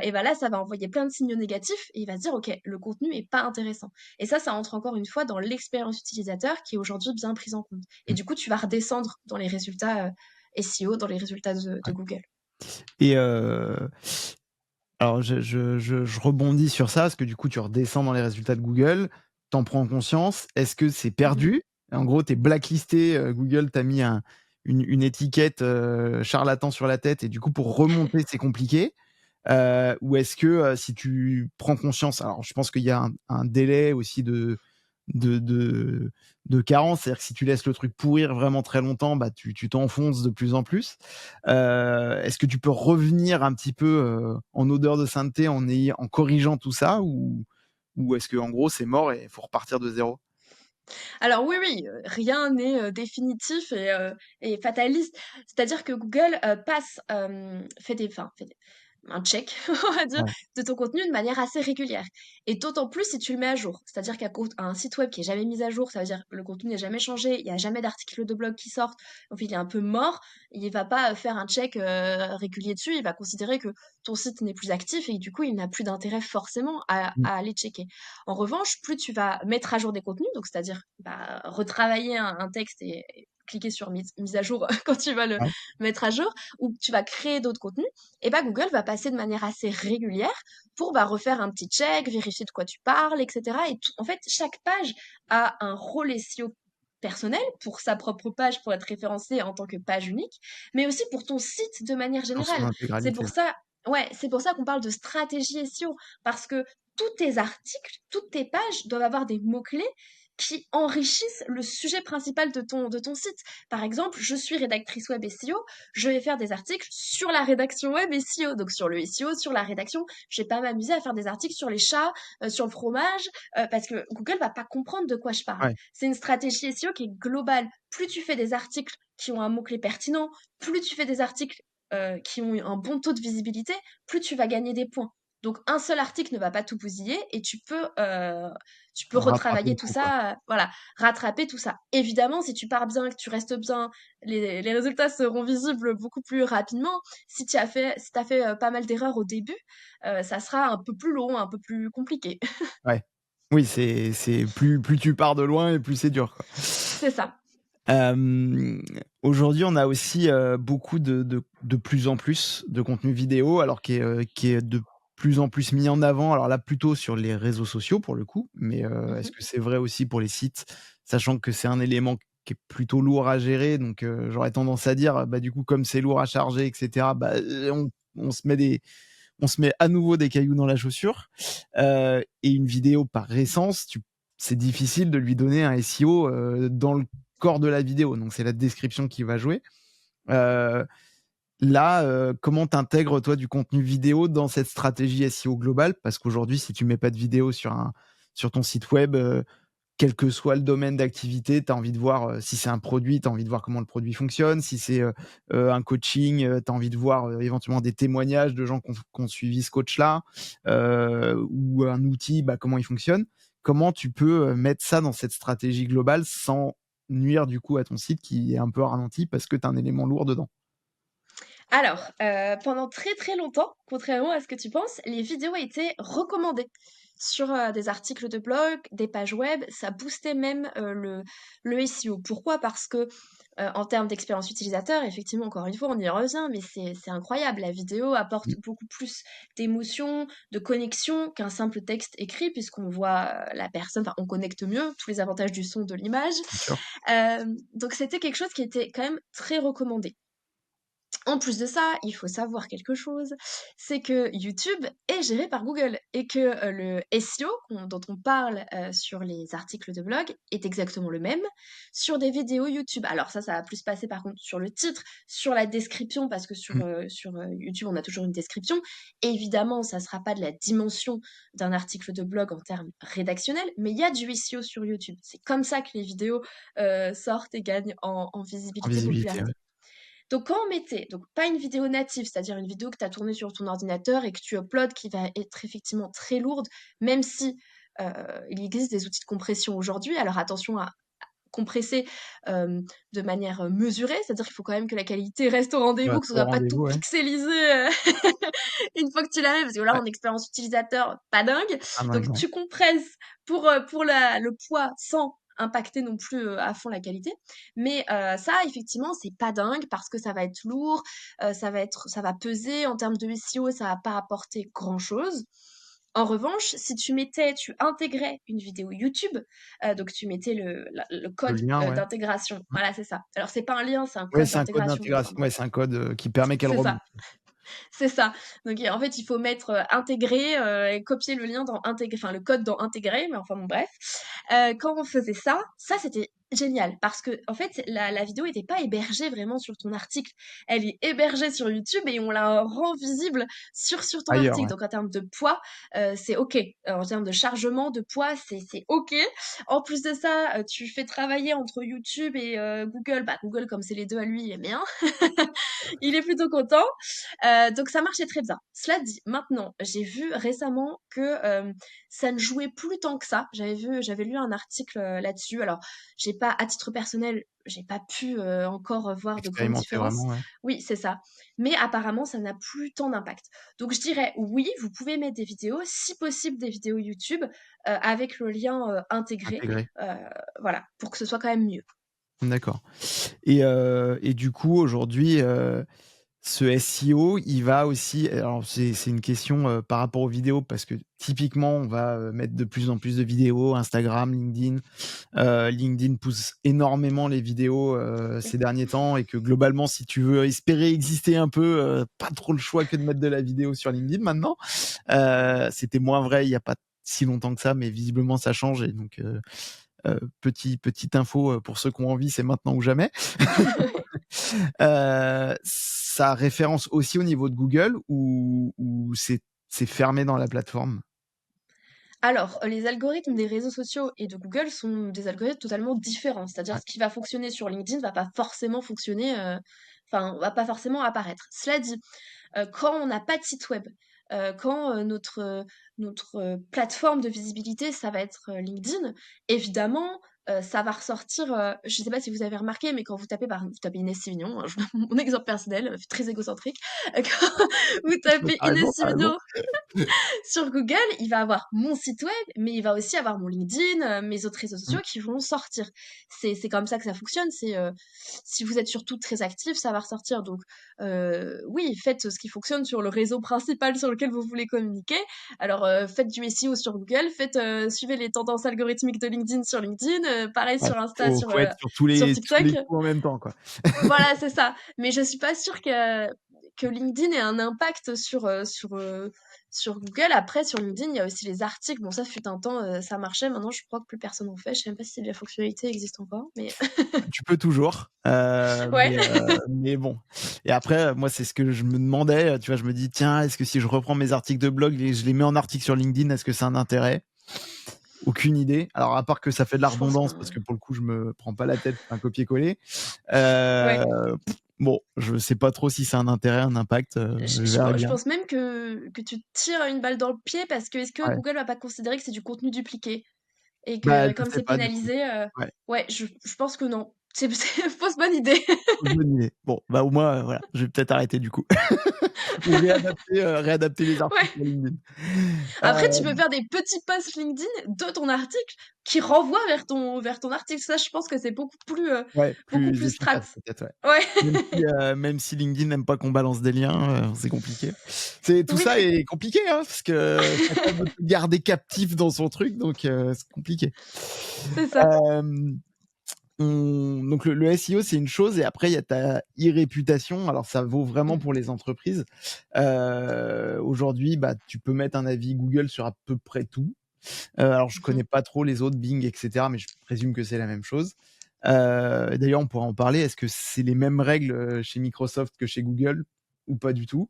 et bah là, ça va envoyer plein de signaux négatifs et il va se dire: «OK, le contenu est pas intéressant». Et ça entre encore une fois dans l'expérience utilisateur qui est aujourd'hui bien prise en compte. Et Mmh, du coup, tu vas redescendre dans les résultats, SEO, dans les résultats de ouais. Google. Et alors je rebondis sur ça, parce que du coup, tu redescends dans les résultats de Google, tu en prends conscience. Est-ce que c'est Mmh. perdu? En gros, tu es blacklisté, Google t'a mis une étiquette, charlatan sur la tête et du coup, pour remonter, c'est compliqué? Ou est-ce que, si tu prends conscience, alors je pense qu'il y a un délai aussi de de de carence, c'est-à-dire que si tu laisses le truc pourrir vraiment très longtemps, bah, tu t'enfonces de plus en plus. Est-ce que tu peux revenir un petit peu, en odeur de sainteté en corrigeant tout ça, ou est-ce que en gros c'est mort et il faut repartir de zéro? Alors oui, oui, rien n'est, définitif et fataliste. C'est-à-dire que Google, fait un check, on va dire, Ouais. de ton contenu de manière assez régulière et d'autant plus si tu le mets à jour. C'est-à-dire un site web qui est jamais mis à jour, ça veut dire le contenu n'est jamais changé, il y a jamais d'articles de blog qui sortent, donc il est un peu mort. Il va pas, faire un check, régulier dessus, il va considérer que ton site n'est plus actif et du coup, il n'a plus d'intérêt forcément Mmh. à aller checker. En revanche, plus tu vas mettre à jour des contenus, donc c'est-à-dire, bah, retravailler un texte et cliquer sur mise à jour quand tu vas le Ouais. mettre à jour ou que tu vas créer d'autres contenus, et bah, Google va passer de manière assez régulière pour, bah, refaire un petit check, vérifier de quoi tu parles, et cetera. Et tout en fait, chaque page a un rôle SEO personnel pour sa propre page, pour être référencée en tant que page unique, mais aussi pour ton site de manière Dans son générale. C'est intégralité. pour ça ouais, c'est pour ça qu'on parle de stratégie SEO parce que tous tes articles, toutes tes pages doivent avoir des mots-clés qui enrichissent le sujet principal de ton site. Par exemple, je suis rédactrice web SEO, je vais faire des articles sur la rédaction web SEO, donc sur le SEO, sur la rédaction. Je vais pas m'amuser à faire des articles sur les chats, sur le fromage, parce que Google va pas comprendre de quoi je parle. Ouais. C'est une stratégie SEO qui est globale. Plus tu fais des articles qui ont un mot-clé pertinent, plus tu fais des articles qui ont un bon taux de visibilité, plus tu vas gagner des points. Donc un seul article ne va pas tout bousiller et tu peux Rattraper le retravailler tout coup, quoi. ça, voilà, rattraper tout ça. Évidemment, si tu pars bien, que tu restes bien, les résultats seront visibles beaucoup plus rapidement. Si tu as fait, si t'as fait pas mal d'erreurs au début, ça sera un peu plus long, un peu plus compliqué. Ouais. Oui, c'est plus tu pars de loin et plus c'est dur, quoi. C'est ça. Hem, Aujourd'hui, on a aussi, beaucoup de plus en plus de contenu vidéo, alors qui est de plus en plus mis en avant. Alors là, plutôt sur les réseaux sociaux pour le coup, mais est-ce Mhm. que c'est vrai aussi pour les sites? Sachant que c'est un élément qui est plutôt lourd à gérer, donc j'aurais tendance à dire, bah, du coup, comme c'est lourd à charger et cetera, bah, on se met on se met à nouveau des cailloux dans la chaussure. Et une vidéo par essence, c'est difficile de lui donner un SEO dans le corps de la vidéo. Donc c'est la description qui va jouer. Euh, Là, comment t'intègres toi du contenu vidéo dans cette stratégie SEO globale? Parce qu'aujourd'hui, si tu mets pas de vidéo sur ton site web, quel que soit le domaine d'activité, tu as envie de voir si c'est un produit, tu as envie de voir comment le produit fonctionne. Si c'est un coaching, tu as envie de voir éventuellement des témoignages de gens qui ont suivi ce coach-là, ou un outil, bah, comment il fonctionne. Comment tu peux mettre ça dans cette stratégie globale sans nuire du coup à ton site qui est un peu ralenti parce que tu as un élément lourd dedans? Alors, pendant très, très longtemps, contrairement à ce que tu penses, les vidéos étaient recommandées sur, des articles de blog, des pages web. Ça boostait même, le SEO. Pourquoi? Parce que, en termes d'expérience utilisateur, effectivement, encore une fois, on y revient, mais c'est incroyable. La vidéo apporte Mmh, beaucoup plus d'émotion, de connexion qu'un simple texte écrit puisqu'on voit, la personne, enfin, on connecte mieux, tous les avantages du son, de l'image. bien sûr. Donc c'était quelque chose qui était quand même très recommandé. En plus de ça, il faut savoir quelque chose, c'est que YouTube est géré par Google et que le SEO dont on parle sur les articles de blog est exactement le même sur des vidéos YouTube. Alors ça va plus se passer par contre sur le titre, sur la description, parce que Mmh. sur YouTube, on a toujours une description. Évidemment, ça ne sera pas de la dimension d'un article de blog en termes rédactionnels, mais il y a du SEO sur YouTube. C'est comme ça que les vidéos sortent et gagnent en En visibilité, visibilité, ouais. popularité. Donc quand on mettait, donc pas une vidéo native, c'est-à-dire une vidéo que tu as tournée sur ton ordinateur et que tu uploads qui va être effectivement très lourde, même si il existe des outils de compression aujourd'hui. Alors attention à compresser de manière mesurée, c'est-à-dire qu'il faut quand même que la qualité reste au Ouais, rendez-vous, que ce au soit pas tout rendez-vous, ouais. pixelisé une fois que tu l'as mis, parce que là, Ouais. en expérience utilisateur, pas dingue. Ah Donc dingue, ouais. tu compresses pour le poids sans impacter non plus à fond la qualité. Mais ça, effectivement, c'est pas dingue parce que ça va être lourd, ça va peser en termes de SEO, ça va pas apporter grand-chose. En revanche, si tu intégrais une vidéo YouTube, donc tu mettais le Le code lien, ouais. d'intégration. Mmh. Voilà, c'est ça. Alors c'est pas un lien, c'est un Ouais, code c'est un code d'intégration. Enfin d'intégration. Ouais, bref, c'est un code qui permet qu'elle c'est ça. reboucle. C'est ça. Donc en fait, il faut mettre intégrer et copier le lien dans intégrer, enfin le code dans intégrer, mais enfin bon bref. Quand on faisait ça, ça c'était génial parce que en fait la vidéo n'était pas hébergée vraiment sur ton article. Elle est hébergée sur YouTube et on la rend visible sur ton Ailleurs, article. ouais. Donc en termes de poids, c'est ok. En termes de chargement de poids, c'est ok. En plus de ça, tu fais travailler entre YouTube et Google. Bah Google comme c'est les deux à lui, il est bien. Il est plutôt content. Donc ça marchait très bien. Cela dit, maintenant, j'ai vu récemment que ça ne jouait plus tant que ça. J'avais lu un article là-dessus. Alors, j'ai pas, à titre personnel, j'ai pas pu encore voir de grandes Expérimenter différences. vraiment, ouais. Oui, c'est ça. Mais apparemment, ça n'a plus tant d'impact. Donc je dirais oui, vous pouvez mettre des vidéos, si possible des vidéos YouTube avec le lien intégré. Intégré. euh, voilà, pour que ce soit quand même mieux. D'accord. Et du coup, aujourd'hui, ce SEO, il va aussi alors c'est une question, par rapport aux vidéos parce que typiquement, on va, mettre de plus en plus de vidéos, Instagram, LinkedIn. LinkedIn pousse énormément les vidéos, Oui. ces derniers temps et que globalement, si tu veux espérer exister un peu, pas trop le choix que de mettre de la vidéo sur LinkedIn maintenant. C'était moins vrai il y a pas si longtemps que ça, mais visiblement ça change et donc Petite info pour ceux qui ont envie, c'est maintenant ou jamais. Ça référence aussi au niveau de Google ou c'est fermé dans la plateforme? Alors, les algorithmes des réseaux sociaux et de Google sont des algorithmes totalement différents. C'est-à-dire Ouais. ce qui va fonctionner sur LinkedIn va pas forcément fonctionner, enfin, va pas forcément apparaître. Cela dit, quand on n'a pas de site web, quand, notre plateforme de visibilité, ça va être, LinkedIn, évidemment, ça va ressortir, je sais pas si vous avez remarqué, mais quand vous tapez vous tapez Inès Sivignon, hein, je mon exemple personnel, très égocentrique, quand vous tapez Tu Inès raison, Sivignon sur Google, il va avoir mon site web, mais il va aussi avoir mon LinkedIn, mes autres réseaux Mmh. sociaux qui vont sortir. C'est comme ça que ça fonctionne. Si vous êtes surtout très actif, ça va ressortir. Donc, oui, faites ce qui fonctionne sur le réseau principal sur lequel vous voulez communiquer. Alors, faites du SEO sur Google, suivez les tendances algorithmiques de LinkedIn sur LinkedIn, pareil Ouais, sur Insta, faut être sur sur tous TikTok. les coups en même temps, quoi. Voilà, c'est ça. Mais je suis pas sûre que LinkedIn ait un impact sur Google. Après, sur LinkedIn, il y a aussi les articles. Bon, ça fut un temps, ça marchait. Maintenant, je crois que plus personne en fait. Je sais même pas si la fonctionnalité existe encore, mais Tu peux toujours, ouais. mais bon. Et après, moi, c'est ce que je me demandais, tu vois? Je me dis: «Tiens, est-ce que si je reprends mes articles de blog et je les mets en article sur LinkedIn, est-ce que ça a un intérêt?» Aucune idée. Alors à part que ça fait de la Je pense que redondance parce que pour le coup, je me prends pas la tête, c'est un copier-coller. ouais. Bon, je sais pas trop si ça a un intérêt, un impact, je verrai Je bien. pense même que tu te tires une balle dans le pied parce que est-ce que Ouais. Google va pas considérer que c'est du contenu dupliqué? Et Bah, que je comme sais c'est pas du coup. pénalisé, Ouais. ouais, je pense que non. C'est fausse bonne idée. Bonne idée. Bon, bah, au moins, voilà, je vais peut-être arrêter du coup. Ou réadapter les articles Ouais. sur LinkedIn. Après, tu Heu, peux faire des petits posts LinkedIn de ton article qui renvoient vers ton article. Ça, je pense que c'est ouais, beaucoup plus plus strat. efficace peut-être, ouais. Ouais. Même si LinkedIn n'aime pas qu'on balance des liens, c'est compliqué. Tout Oui, ça est compliqué, hein, parce que chacun veut te garder captif dans son truc, donc c'est compliqué. c'est ça. Hem, donc le SEO, c'est une chose et après il y a ta e-réputation. Alors ça vaut vraiment Mmh. pour les entreprises. Aujourd'hui, bah, tu peux mettre un avis Google sur à peu près tout. Alors je Mmh. connais pas trop les autres, Bing et cetera, mais je présume que c'est la même chose. D'ailleurs, on pourra en parler. Est-ce que c'est les mêmes règles, chez Microsoft que chez Google ou pas du tout?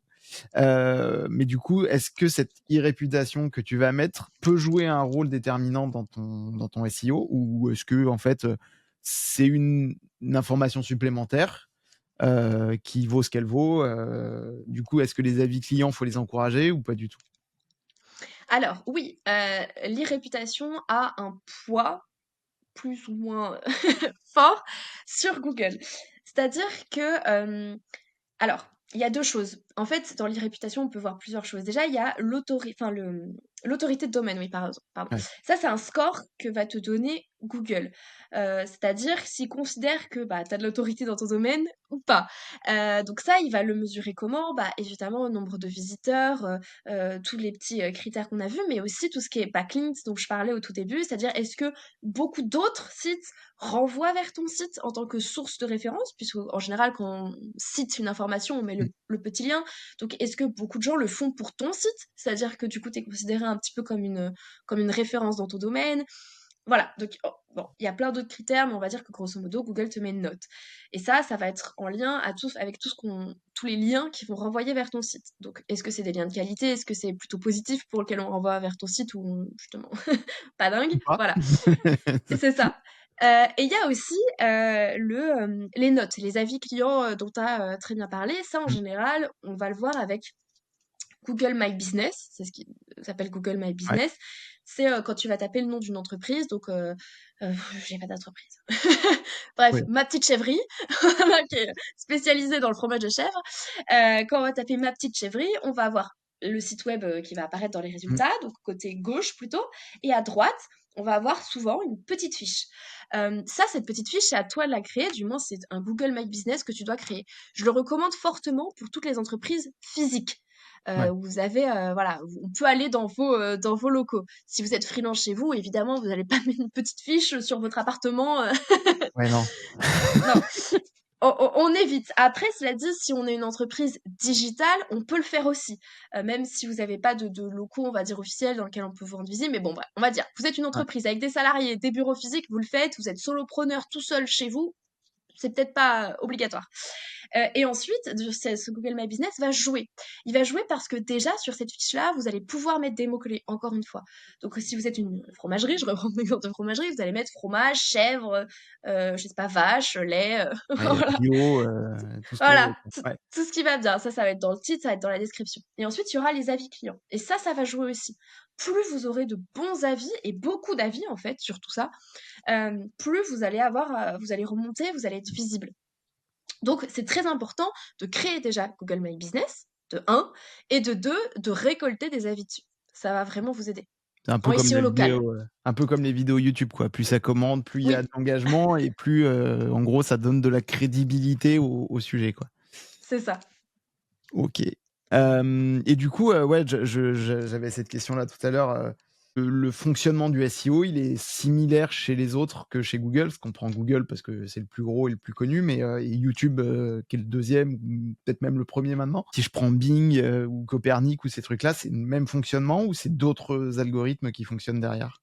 Mais du coup, est-ce que cette e-réputation que tu vas mettre peut jouer un rôle déterminant dans ton SEO? Ou est-ce que en fait, c'est une information supplémentaire, qui vaut ce qu'elle vaut? Du coup, est-ce que les avis clients, faut les encourager ou pas du tout? Alors oui, l'e-réputation a un poids plus ou moins fort sur Google. C'est-à-dire que, alors, il y a 2 choses. En fait, dans l'e-réputation, on peut voir plusieurs choses. Déjà, il y a l'autorité de domaine, oui, pardon. Ouais. Ça, c'est un score que va te donner Google. C'est-à-dire s'il considère que, bah, tu as de l'autorité dans ton domaine ou pas. Donc ça, il va le mesurer comment? Bah, évidemment, au nombre de visiteurs, tous les petits, critères qu'on a vus, mais aussi tout ce qui est backlinks dont je parlais au tout début. C'est-à-dire, est-ce que beaucoup d'autres sites renvoie vers ton site en tant que source de référence, puisque en général, quand on cite une information, on met Mmh. le petit lien. Donc, est-ce que beaucoup de gens le font pour ton site? C'est-à-dire que du coup, tu es considéré un petit peu comme une référence dans ton domaine. Voilà, donc bon, il y a plein d'autres critères, mais on va dire que grosso modo, Google te met une note. Et ça va être en lien avec tous les liens qui vont renvoyer vers ton site. Donc, est-ce que c'est des liens de qualité? Est-ce que c'est plutôt positif pour lequel on renvoie vers ton site ou justement pas dingue? Ou pas. Voilà. C'est ça. Et il y a aussi, les notes, les avis clients, dont tu as, très bien parlé. Ça, en Mmh. général, on va le voir avec Google My Business. C'est ce qui s'appelle Google My Ouais. Business. C'est, quand tu vas taper le nom d'une entreprise, donc j'ai pas d'entreprise. Bref, Oui. Ma Petite Chèvrerie, qui est spécialisée dans le fromage de chèvre. Quand on va taper Ma Petite Chèvrerie, on va avoir le site web, qui va apparaître dans les Mmh. résultats, donc côté gauche plutôt, et à droite, on va avoir souvent une petite fiche. Ça, cette petite fiche, c'est à toi de la créer, du moins c'est un Google My Business que tu dois créer. Je le recommande fortement pour toutes les entreprises physiques. Ouais. Où vous avez, voilà, on peut aller dans vos locaux. Si vous êtes freelance chez vous, évidemment, vous n'allez pas mettre une petite fiche sur votre appartement, Ouais, non. non. On évite. Après, cela dit, si on est une entreprise digitale, on peut le faire aussi. Même si vous n'avez pas de locaux, on va dire, officiels dans lesquels on peut vous rendre visite. Mais bon, bref, on va dire, vous êtes une Ouais. entreprise avec des salariés, des bureaux physiques, vous le faites, vous êtes solopreneur tout seul chez vous, c'est peut-être pas obligatoire. Et ensuite, ce Google My Business va jouer. Il va jouer parce que déjà, sur cette fiche-là, vous allez pouvoir mettre des mots-clés, encore une fois. Donc, si vous êtes une fromagerie, je reprends l'exemple de fromagerie, vous allez mettre fromage, chèvre, je sais pas, vache, lait, Ouais, voilà. bio, tout ce que Voilà, ouais. tout ce qui va bien. Ça va être dans le titre, ça va être dans la description. Et ensuite, il y aura les avis clients. Et ça va jouer aussi. Plus vous aurez de bons avis, et beaucoup d'avis en fait, sur tout ça, plus vous allez vous allez remonter, vous allez être visible. Donc, c'est très important de créer déjà Google My Business, de un, et de 2, de récolter des avis dessus. Ça va vraiment vous aider. C'est un peu En comme SEO la local. vidéo, un peu comme les vidéos YouTube, quoi. Plus ça commande, plus il y a Oui, d'engagement et plus, en gros, ça donne de la crédibilité au sujet, quoi. c'est ça. OK. Et du coup, ouais, j'avais cette question-là tout à l'heure, le fonctionnement du SEO, il est similaire chez les autres que chez Google? Parce qu'on prend Google parce que c'est le plus gros et le plus connu, mais et YouTube, qui est le 2e ou peut-être même le 1er maintenant. Si je prends Bing, ou Copernic ou ces trucs-là, c'est le même fonctionnement ou c'est d'autres algorithmes qui fonctionnent derrière?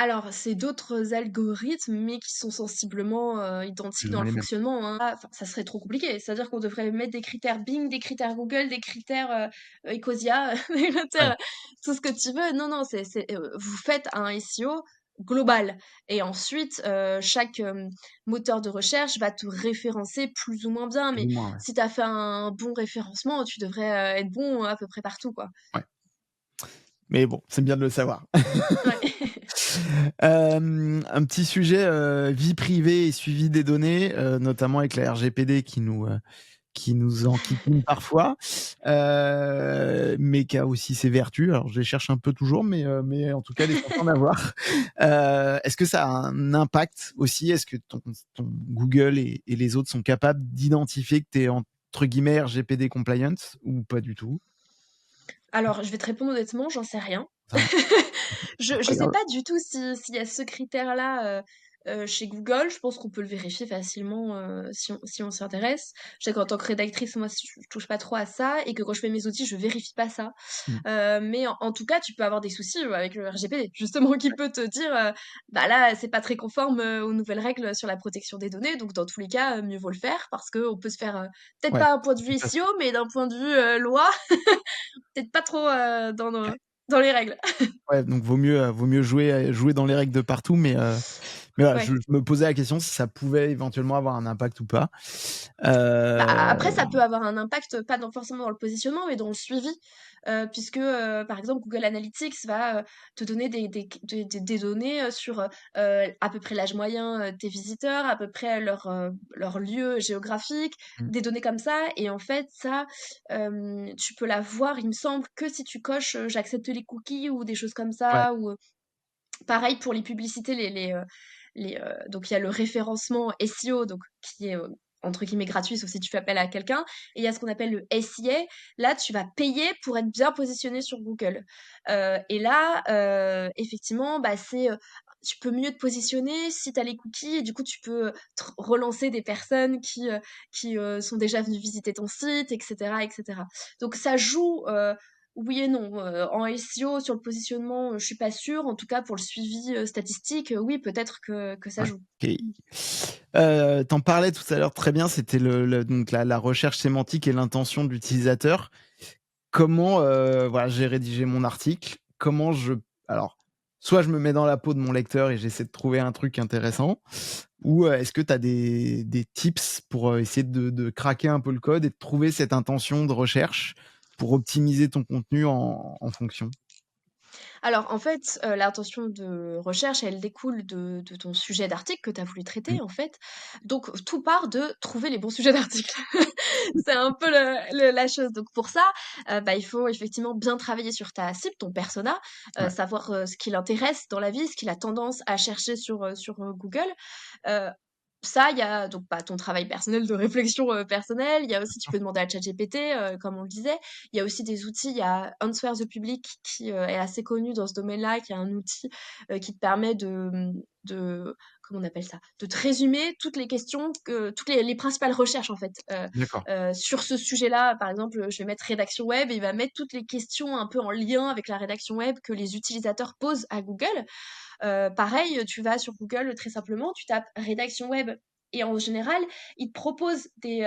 Alors, c'est d'autres algorithmes, mais qui sont sensiblement, identiques Plus ou dans moins le les mêmes. fonctionnement, hein. Ah, enfin, ça serait trop compliqué. C'est-à-dire qu'on devrait mettre des critères Bing, des critères Google, des critères, Ecosia, des Ouais, critères, tout ce que tu veux. Non, non, vous faites un SEO global et ensuite, chaque, moteur de recherche va te référencer plus ou moins bien, plus mais ou moins, ouais. si tu as fait un bon référencement, tu devrais, être bon à peu près partout, quoi. Ouais. Mais bon, c'est bien de le savoir. Ouais. Un petit sujet, vie privée et suivi des données, notamment avec la RGPD qui nous enquiquine parfois, mais qui a aussi ses vertus. Alors je les cherche un peu toujours, mais en tout cas, elle est censée en avoir. Est-ce que ça a un impact aussi? Est-ce que ton Google et les autres sont capables d'identifier que tu es entre guillemets «RGPD compliant» ou pas du tout? Alors, je vais te répondre honnêtement, j'en sais rien. Ça Je pas sais grave. pas du tout s'il y a ce critère-là, chez Google. Je pense qu'on peut le vérifier facilement, si on s'y intéresse. Je sais qu'en tant que rédactrice, moi, je touche pas trop à ça et que quand je fais mes outils, je vérifie pas ça. Mmh. Mais en tout cas, tu peux avoir des soucis, avec le RGPD, justement, qui peut te dire, «Bah, là, c'est pas très conforme, aux nouvelles règles sur la protection des données». Donc dans tous les cas, mieux vaut le faire parce qu'on peut se faire, peut-être Ouais, pas un point de tout vue à fait. SEO, mais d'un point de vue, loi, peut-être pas trop, dans les règles. Ouais, donc vaut mieux jouer dans les règles de partout, mais voilà, Ouais. je me posais la question si ça pouvait éventuellement avoir un impact ou pas. Bah, après, ça Heu, peut avoir un impact, pas forcément dans le positionnement, mais dans le suivi, puisque, par exemple, Google Analytics va, te donner des données, sur, à peu près l'âge moyen, des visiteurs, à peu près leur lieu géographique, mmh, des données comme ça et en fait, ça, tu peux la voir, il me semble, que si tu coches, «J'accepte les cookies» ou des choses comme ouais, ça ou, pareil pour les publicités, donc il y a le référencement SEO, donc qui est, entre guillemets «gratuit», sauf si tu fais appel à quelqu'un et il y a ce qu'on appelle le SIA. Là, tu vas payer pour être bien positionné sur Google. Et là, effectivement, bah, tu peux mieux te positionner si tu as les cookies et du coup, tu peux, relancer des personnes qui sont déjà venues visiter ton site et cetera et cetera. Donc ça joue, oui et non, en SEO sur le positionnement, je suis pas sûre. En tout cas pour le suivi, statistique, oui peut-être que ça ouais, joue. OK. Tu parlais tout à l'heure très bien, c'était le donc la recherche sémantique et l'intention de l'utilisateur. Comment, voilà, j'ai rédigé mon article, comment alors, soit je me mets dans la peau de mon lecteur et j'essaie de trouver un truc intéressant ou, est-ce que tu as des tips pour, essayer de craquer un peu le code et de trouver cette intention de recherche pour optimiser ton contenu en fonction? Alors en fait, l'intention de recherche, elle découle de ton sujet d'article que tu as voulu Mmh. traiter en fait. Donc tout part de trouver les bons sujets d'article. C'est un peu la chose. Donc pour ça, bah, il faut effectivement bien travailler sur ta cible, ton persona, Ouais, savoir, ce qui l'intéresse dans la vie, ce qu'il a tendance à chercher sur Google. Heu ça, il y a donc ton travail personnel de réflexion personnelle. Il y a aussi, tu peux demander à ChatGPT, comme on le disait. Il y a aussi des outils. Il y a Answer the Public qui est assez connu dans ce domaine-là, qui est un outil qui te permet de comment on appelle ça, de te résumer toutes les questions, toutes les principales recherches en fait D'accord. sur ce sujet-là. Par exemple, je vais mettre rédaction web et il va mettre toutes les questions un peu en lien avec la rédaction web que les utilisateurs posent à Google. Pareil, tu vas sur Google très simplement, tu tapes rédaction web et en général, il te propose des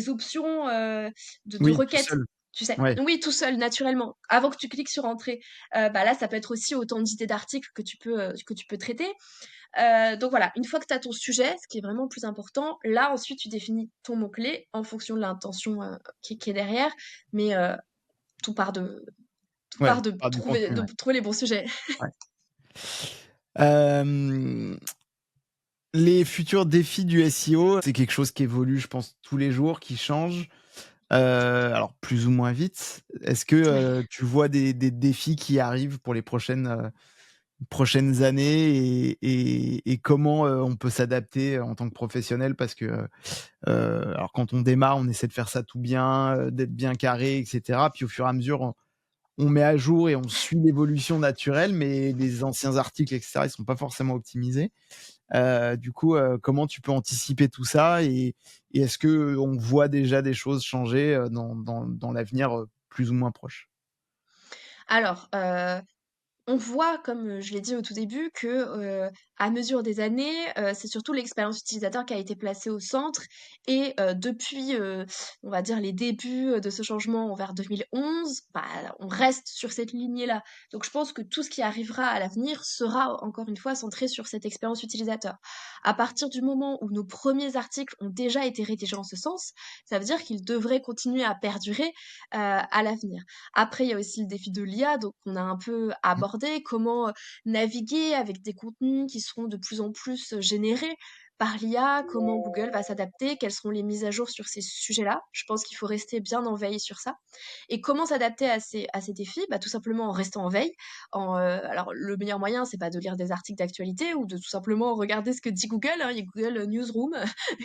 options de Oui, tout requêtes, seul. tu sais. Ouais. Oui, tout seul, naturellement, avant que tu cliques sur entrée. Là, ça peut être aussi autant d'idées d'articles que tu peux traiter. Donc voilà, une fois que tu as ton sujet, ce qui est vraiment le plus important, là ensuite tu définis ton mot-clé en fonction de l'intention qui est derrière, mais tout part de, tout Ouais, part de part du contenu, de ouais. trouver les bons sujets. Ouais. Hem, les futurs défis du SEO, c'est quelque chose qui évolue, je pense, tous les jours, qui change, alors plus ou moins vite. Est-ce que, Ouais. tu vois des défis qui arrivent pour les prochaines années et comment, on peut s'adapter en tant que professionnel? Parce que, alors quand on démarre, on essaie de faire ça tout bien, d'être bien carré et cetera. Puis au fur et à mesure, on met à jour et on suit l'évolution naturelle, mais les anciens articles et cetera, ils sont pas forcément optimisés. Du coup, comment tu peux anticiper tout ça et est-ce qu'on voit déjà des choses changer, dans l'avenir, plus ou moins proche? Alors, on voit, comme, je l'ai dit au tout début, que, à mesure des années, c'est surtout l'expérience utilisateur qui a été placée au centre et depuis, on va dire les débuts, de ce changement vers 2011, on reste sur cette lignée-là. Donc je pense que tout ce qui arrivera à l'avenir sera, encore une fois, centré sur cette expérience utilisateur. À partir du moment où nos premiers articles ont déjà été rédigés en ce sens, ça veut dire qu'ils devraient continuer à perdurer, à l'avenir. Après, il y a aussi le défi de l'IA, donc on a un peu Mmh. abordé comment naviguer avec des contenus qui seront de plus en plus générés par l'IA, comment Google va s'adapter, quelles seront les mises à jour sur ces sujets-là. Je pense qu'il faut rester bien en veille sur ça. Et comment s'adapter à ces défis? Tout simplement en restant en veille. Alors, le meilleur moyen, c'est pas de lire des articles d'actualité ou de tout simplement regarder ce que dit Google, hein. Il y a Google Newsroom.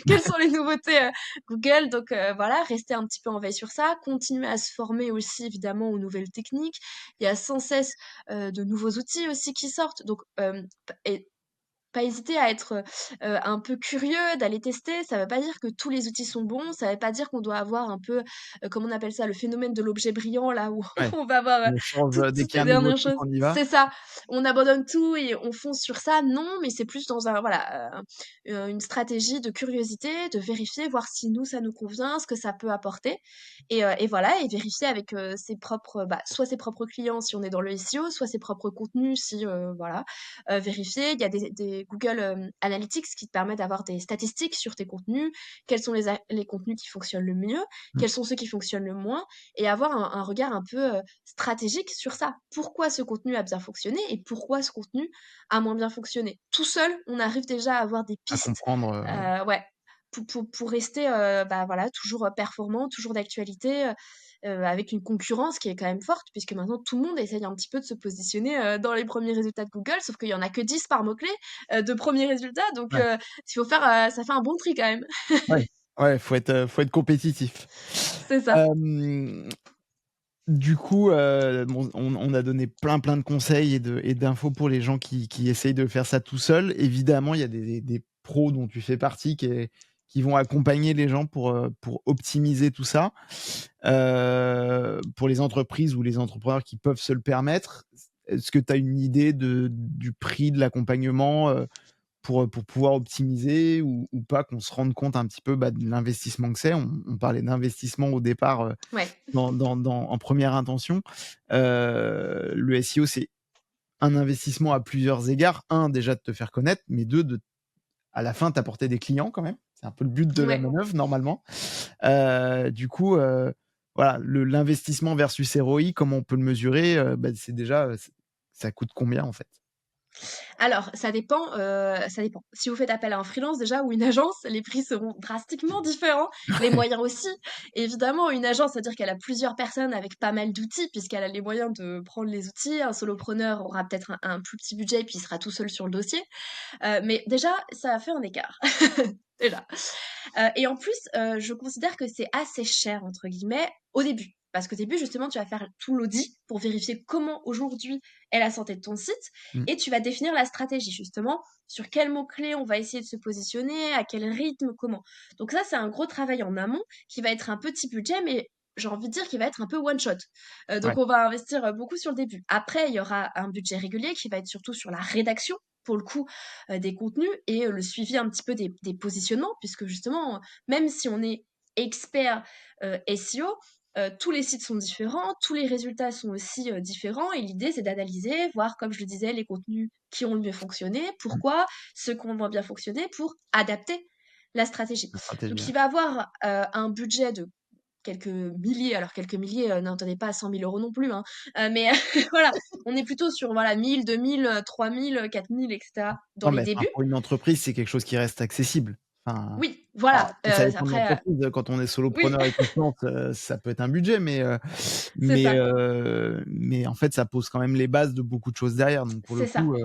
Quelles sont les nouveautés Google? Donc voilà, rester un petit peu en veille sur ça. Continuer à se former aussi, évidemment, aux nouvelles techniques. Il y a sans cesse de nouveaux outils aussi qui sortent. Donc, et pas hésiter à être, un peu curieux, d'aller tester. Ça veut pas dire que tous les outils sont bons, ça veut pas dire qu'on doit avoir un peu, comment on appelle ça? Le phénomène de l'objet brillant là où Ouais, on va avoir, on change, dès toutes qu'il y a les un nouveau dernières truc, choses. on y va? C'est ça, on abandonne tout et on fonce sur ça. Non, mais c'est plus dans un voilà, une stratégie de curiosité, de vérifier, voir si nous, ça nous convient, ce que ça peut apporter et voilà et vérifier avec, ses propres, soit ses propres clients si on est dans le SEO, soit ses propres contenus si, voilà, vérifier. Il y a des Google Analytics qui te permettent d'avoir des statistiques sur tes contenus, quels sont les contenus qui fonctionnent le mieux, Mmh. quels sont ceux qui fonctionnent le moins, et avoir un regard un peu stratégique sur ça. Pourquoi ce contenu a bien fonctionné et pourquoi ce contenu a moins bien fonctionné. Tout seul, on arrive déjà à avoir des À pistes, comprendre, ouais, pour rester voilà, toujours performant, toujours d'actualité, avec une concurrence qui est quand même forte, puisque maintenant tout le monde essaye un petit peu de se positionner dans les premiers résultats de Google, sauf qu'il y en a que 10 par mot-clé de premiers résultats, donc ouais, il faut faire, ça fait un bon tri quand même. ouais, ouais, faut être compétitif. C'est ça. Hem, du coup, bon, on a donné plein de conseils et d'infos pour les gens qui essayent de faire ça tout seuls. Évidemment, il y a des pros dont tu fais partie qui vont accompagner les gens pour optimiser tout ça. Pour les entreprises ou les entrepreneurs qui peuvent se le permettre, est-ce que tu as une idée du prix de l'accompagnement, pour pouvoir optimiser ou pas? Qu'on se rende compte un petit peu, de l'investissement que c'est. On parlait d'investissement au départ, Ouais. en première intention. Le SEO, c'est un investissement à plusieurs égards. Un, déjà de te faire connaître, mais deux, à la fin, t'apporter des clients quand même. C'est un peu le but de la Ouais. manœuvre normalement. Du coup, voilà, l'investissement versus ROI, comment on peut le mesurer? C'est déjà, ça coûte combien en fait? Alors, ça dépend. Si vous faites appel à un freelance déjà ou une agence, les prix seront drastiquement différents, les moyens aussi. Évidemment, une agence, c'est-à-dire qu'elle a plusieurs personnes avec pas mal d'outils, puisqu'elle a les moyens de prendre les outils. Un solopreneur aura peut-être un plus petit budget, puis il sera tout seul sur le dossier. Mais déjà, ça fait un écart. Déjà. Et en plus, je considère que c'est assez cher, entre guillemets, au début. Parce qu'au début, justement, tu vas faire tout l'audit pour vérifier comment aujourd'hui est la santé de ton site Mmh. et tu vas définir la stratégie, justement, sur quels mots-clés on va essayer de se positionner, à quel rythme, comment. Donc ça, c'est un gros travail en amont qui va être un petit budget, mais j'ai envie de dire qu'il va être un peu one shot. Ouais. Donc on va investir beaucoup sur le début. Après, il y aura un budget régulier qui va être surtout sur la rédaction, pour le coup, des contenus et le suivi un petit peu des positionnements, puisque justement, même si on est expert SEO, tous les sites sont différents, tous les résultats sont aussi différents, et l'idée c'est d'analyser, voir, comme je le disais, les contenus qui ont le mieux fonctionné, Mmh. pourquoi, ceux qui ont moins bien fonctionné, pour adapter la stratégie. La stratégie, Donc ouais. il va avoir un budget de quelques milliers, alors quelques milliers, n'entendez pas 100 000 € non plus, hein, mais voilà, on est plutôt sur voilà 1000, 2000, 3000, 4000, etc. dans Non, les mais enfin, débuts. pour une entreprise, c'est quelque chose qui reste accessible. Enfin, Oui, alors voilà, après ça dépend de après, l'entreprise. Quand on est oui, solopreneur et qu'on se lance, ça peut être un budget, c'est ça. mais en fait, ça pose quand même les bases de beaucoup de choses derrière. Donc pour le C'est ça. coup,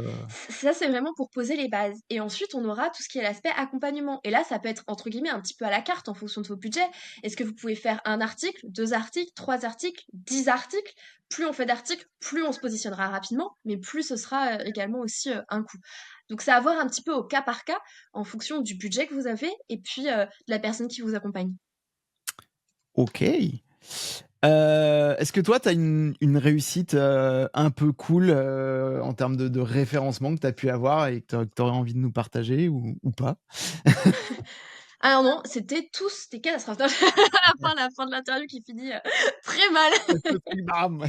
Ça, c'est vraiment pour poser les bases. Et ensuite, on aura tout ce qui est l'aspect accompagnement. Et là, ça peut être entre guillemets un petit peu à la carte en fonction de vos budgets. Est-ce que vous pouvez faire un article, 2 articles, 3 articles, 10 articles? Plus on fait d'articles, plus on se positionnera rapidement, mais plus ce sera également aussi un coût. Donc, c'est à voir un petit peu au cas par cas en fonction du budget que vous avez et puis de la personne qui vous accompagne. OK. Est-ce que toi, tu as une réussite, un peu cool, en termes de référencement que tu as pu avoir et que tu aurais envie de nous partager ou pas? Alors non, c'était tous des catastrophes. À la fin de l'interview qui finit très mal. Le truc bam!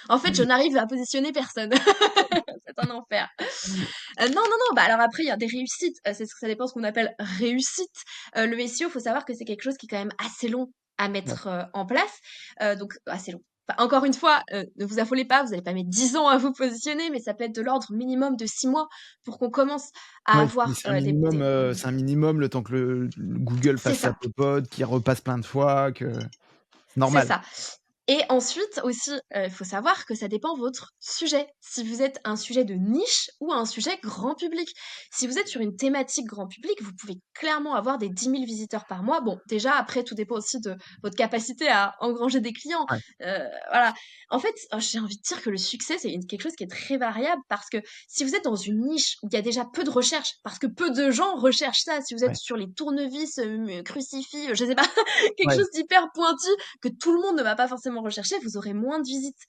En fait, je n'arrive à positionner personne. C'est un enfer. Non, non, non, bah, alors après, il y a des réussites, ça dépend ce qu'on appelle réussite. Le SEO, faut savoir que c'est quelque chose qui est quand même assez long à Ouais, mettre, en place, donc assez long. Enfin, encore une fois, ne vous affolez pas, vous allez pas mettre 10 ans à vous positionner, mais ça peut être de l'ordre minimum de 6 mois pour qu'on commence à ouais, mais avoir, c'est un minimum le temps que le Google c'est fasse sa ça. popote, qu'il repasse plein de fois, que c'est C'est normal. ça. Et ensuite aussi, il faut savoir que ça dépend votre sujet. Si vous êtes un sujet de niche ou un sujet grand public. Si vous êtes sur une thématique grand public, vous pouvez clairement avoir des 10 000 visiteurs par mois. Bon, déjà, après, tout dépend aussi de votre capacité à engranger des clients. Ouais, Voilà. En fait, j'ai envie de dire que le succès, c'est quelque chose qui est très variable parce que si vous êtes dans une niche où il y a déjà peu de recherches, parce que peu de gens recherchent ça, si vous êtes ouais, sur les tournevis, crucifix, je sais pas, quelque ouais. chose d'hyper pointu, que tout le monde ne va pas forcément rechercher, vous aurez moins de visites.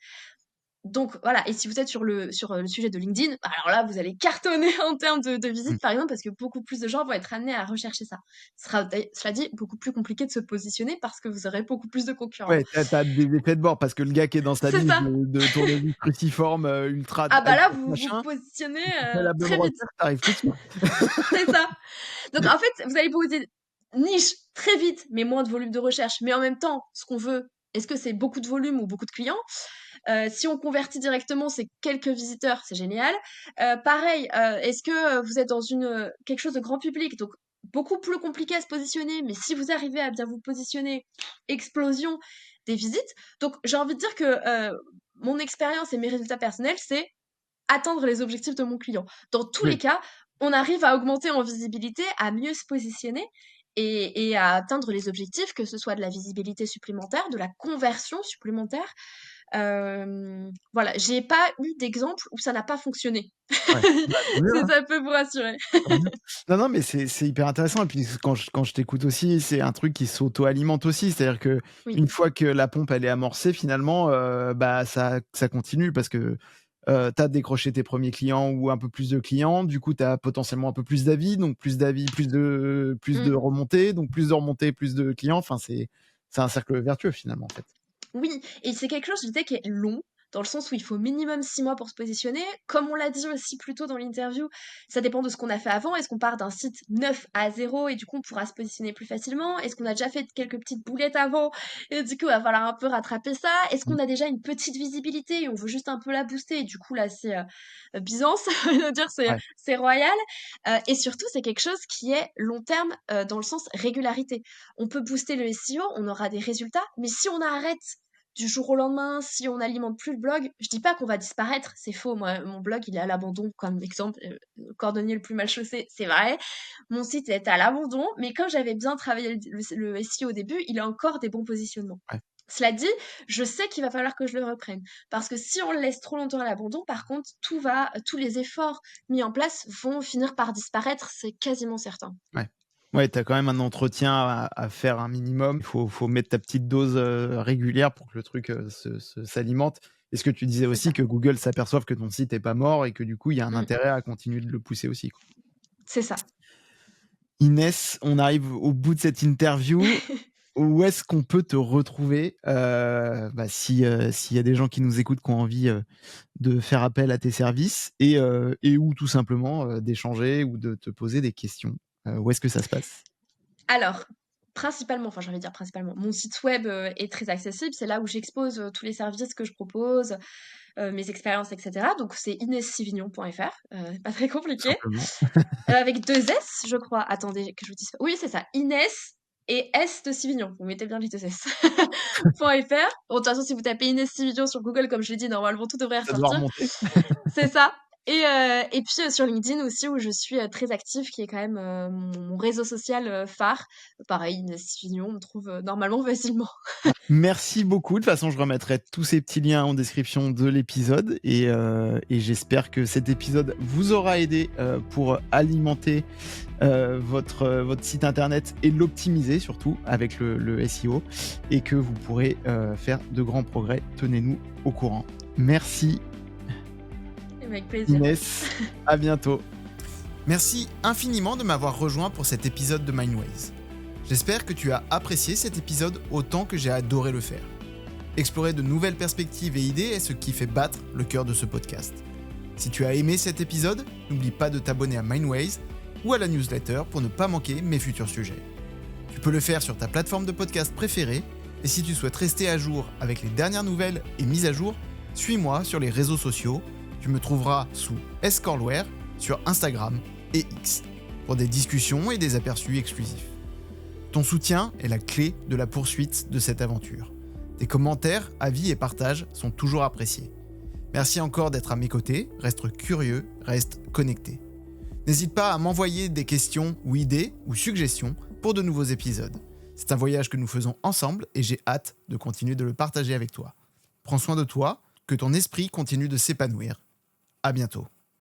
Donc voilà, et si vous êtes sur le sujet de LinkedIn, alors là, vous allez cartonner en termes de Mmh. visites, par exemple, parce que beaucoup plus de gens vont être amenés à rechercher ça. Ce sera, cela dit, beaucoup plus compliqué de se positionner parce que vous aurez beaucoup plus de concurrents. Ouais, tu as des effets de bord parce que le gars qui est dans sa C'est niche ça. de tournevis cruciforme, ultra Ah bah là, high-tech vous vous machin, positionnez si tu fais la bonne très vite. recherche, tu arrives tout de suite. C'est ça. Donc en fait, vous allez poser niche très vite, mais moins de volume de recherche. Mais en même temps, ce qu'on veut, est-ce que c'est beaucoup de volume ou beaucoup de clients? Si on convertit directement, c'est quelques visiteurs, c'est génial. Pareil, est-ce que vous êtes dans quelque chose de grand public, donc beaucoup plus compliqué à se positionner, mais si vous arrivez à bien vous positionner, explosion des visites. Donc j'ai envie de dire que mon expérience et mes résultats personnels, c'est atteindre les objectifs de mon client. Dans tous les Oui. cas, on arrive à augmenter en visibilité, à mieux se positionner et à atteindre les objectifs, que ce soit de la visibilité supplémentaire, de la conversion supplémentaire. Voilà, j'ai pas eu d'exemple où ça n'a pas fonctionné. Ouais. Bah, tant mieux, Si hein, ça peut vous rassurer. tant mieux. Non, non, mais c'est hyper intéressant et puis quand je t'écoute aussi, c'est un truc qui s'auto-alimente aussi. C'est-à-dire Oui. qu'une fois que la pompe elle est amorcée finalement, bah, ça continue parce que, tu as décroché tes premiers clients ou un peu plus de clients. Du coup, tu as potentiellement un peu plus d'avis, donc plus d'avis, plus de Mmh. remontées, donc plus de remontées, plus de clients. Enfin, c'est un cercle vertueux finalement, en fait. Oui, et c'est quelque chose, je disais, qui est long. dans le sens où il faut minimum 6 mois pour se positionner. Comme on l'a dit aussi plus tôt dans l'interview, ça dépend de ce qu'on a fait avant. Est-ce qu'on part d'un site neuf à zéro et du coup on pourra se positionner plus facilement? Est-ce qu'on a déjà fait quelques petites boulettes avant et du coup il va falloir un peu rattraper ça? Est-ce qu'on a déjà une petite visibilité et on veut juste un peu la booster et du coup là c'est Byzance, je veux dire Ouais. c'est royal. Et surtout c'est quelque chose qui est long terme dans le sens régularité. On peut booster le SEO, on aura des résultats, mais si on arrête du jour au lendemain, si on n'alimente plus le blog, je dis pas qu'on va disparaître, c'est faux. Moi, mon blog, il est à l'abandon, comme exemple, le cordonnier le plus mal chaussé, c'est vrai. Mon site est à l'abandon, mais comme j'avais bien travaillé le SEO au début, il a encore des bons positionnements. Ouais. Cela dit, je sais qu'il va falloir que je le reprenne. Parce que si on le laisse trop longtemps à l'abandon, par contre, tous les efforts mis en place vont finir par disparaître, c'est quasiment certain. Ouais. Ouais, tu as quand même un entretien à faire un minimum. Il faut mettre ta petite dose régulière pour que le truc s'alimente. Et ce que tu disais C'est aussi, ça. que Google s'aperçoive que ton site n'est pas mort et que du coup, il y a un Mm. intérêt à continuer de le pousser aussi, quoi. C'est ça. Inès, on arrive au bout de cette interview. Où est-ce qu'on peut te retrouver s'il y a des gens qui nous écoutent qui ont envie de faire appel à tes services et ou tout simplement d'échanger ou de te poser des questions. Où est-ce que ça se passe? Alors, principalement, enfin j'ai envie de dire principalement, mon site web est très accessible. C'est là où j'expose tous les services que je propose, mes expériences, etc. Donc c'est inessivignon.fr, pas très Tout compliqué. simplement. Avec deux S, je crois. Attendez, que je vous dise pas. Oui, c'est ça. Inès et S de Sivignon. Vous mettez bien les deux S. .fr. Bon, de toute façon, si vous tapez Inès Sivignon sur Google, comme je l'ai dit, normalement tout devrait Ça doit ressortir. remonter. C'est ça. Et puis sur LinkedIn aussi, où je suis très active, qui est quand même mon réseau social phare. Pareil, Inès Sivignon, on me trouve normalement facilement. Merci beaucoup. De toute façon, je remettrai tous ces petits liens en description de l'épisode et j'espère que cet épisode vous aura aidé pour alimenter votre site internet et l'optimiser surtout avec le SEO et que vous pourrez faire de grands progrès. Tenez-nous au courant. Merci Avec plaisir. Inès, à bientôt. Merci infiniment de m'avoir rejoint pour cet épisode de Mindways. J'espère que tu as apprécié cet épisode autant que j'ai adoré le faire. Explorer de nouvelles perspectives et idées est ce qui fait battre le cœur de ce podcast. Si tu as aimé cet épisode, n'oublie pas de t'abonner à Mindways ou à la newsletter pour ne pas manquer mes futurs sujets. Tu peux le faire sur ta plateforme de podcast préférée et si tu souhaites rester à jour avec les dernières nouvelles et mises à jour, suis-moi sur les réseaux sociaux. Tu me trouveras sous Escorlware sur Instagram et X pour des discussions et des aperçus exclusifs. Ton soutien est la clé de la poursuite de cette aventure. Tes commentaires, avis et partages sont toujours appréciés. Merci encore d'être à mes côtés, reste curieux, reste connecté. N'hésite pas à m'envoyer des questions ou idées ou suggestions pour de nouveaux épisodes. C'est un voyage que nous faisons ensemble et j'ai hâte de continuer de le partager avec toi. Prends soin de toi, que ton esprit continue de s'épanouir. À bientôt.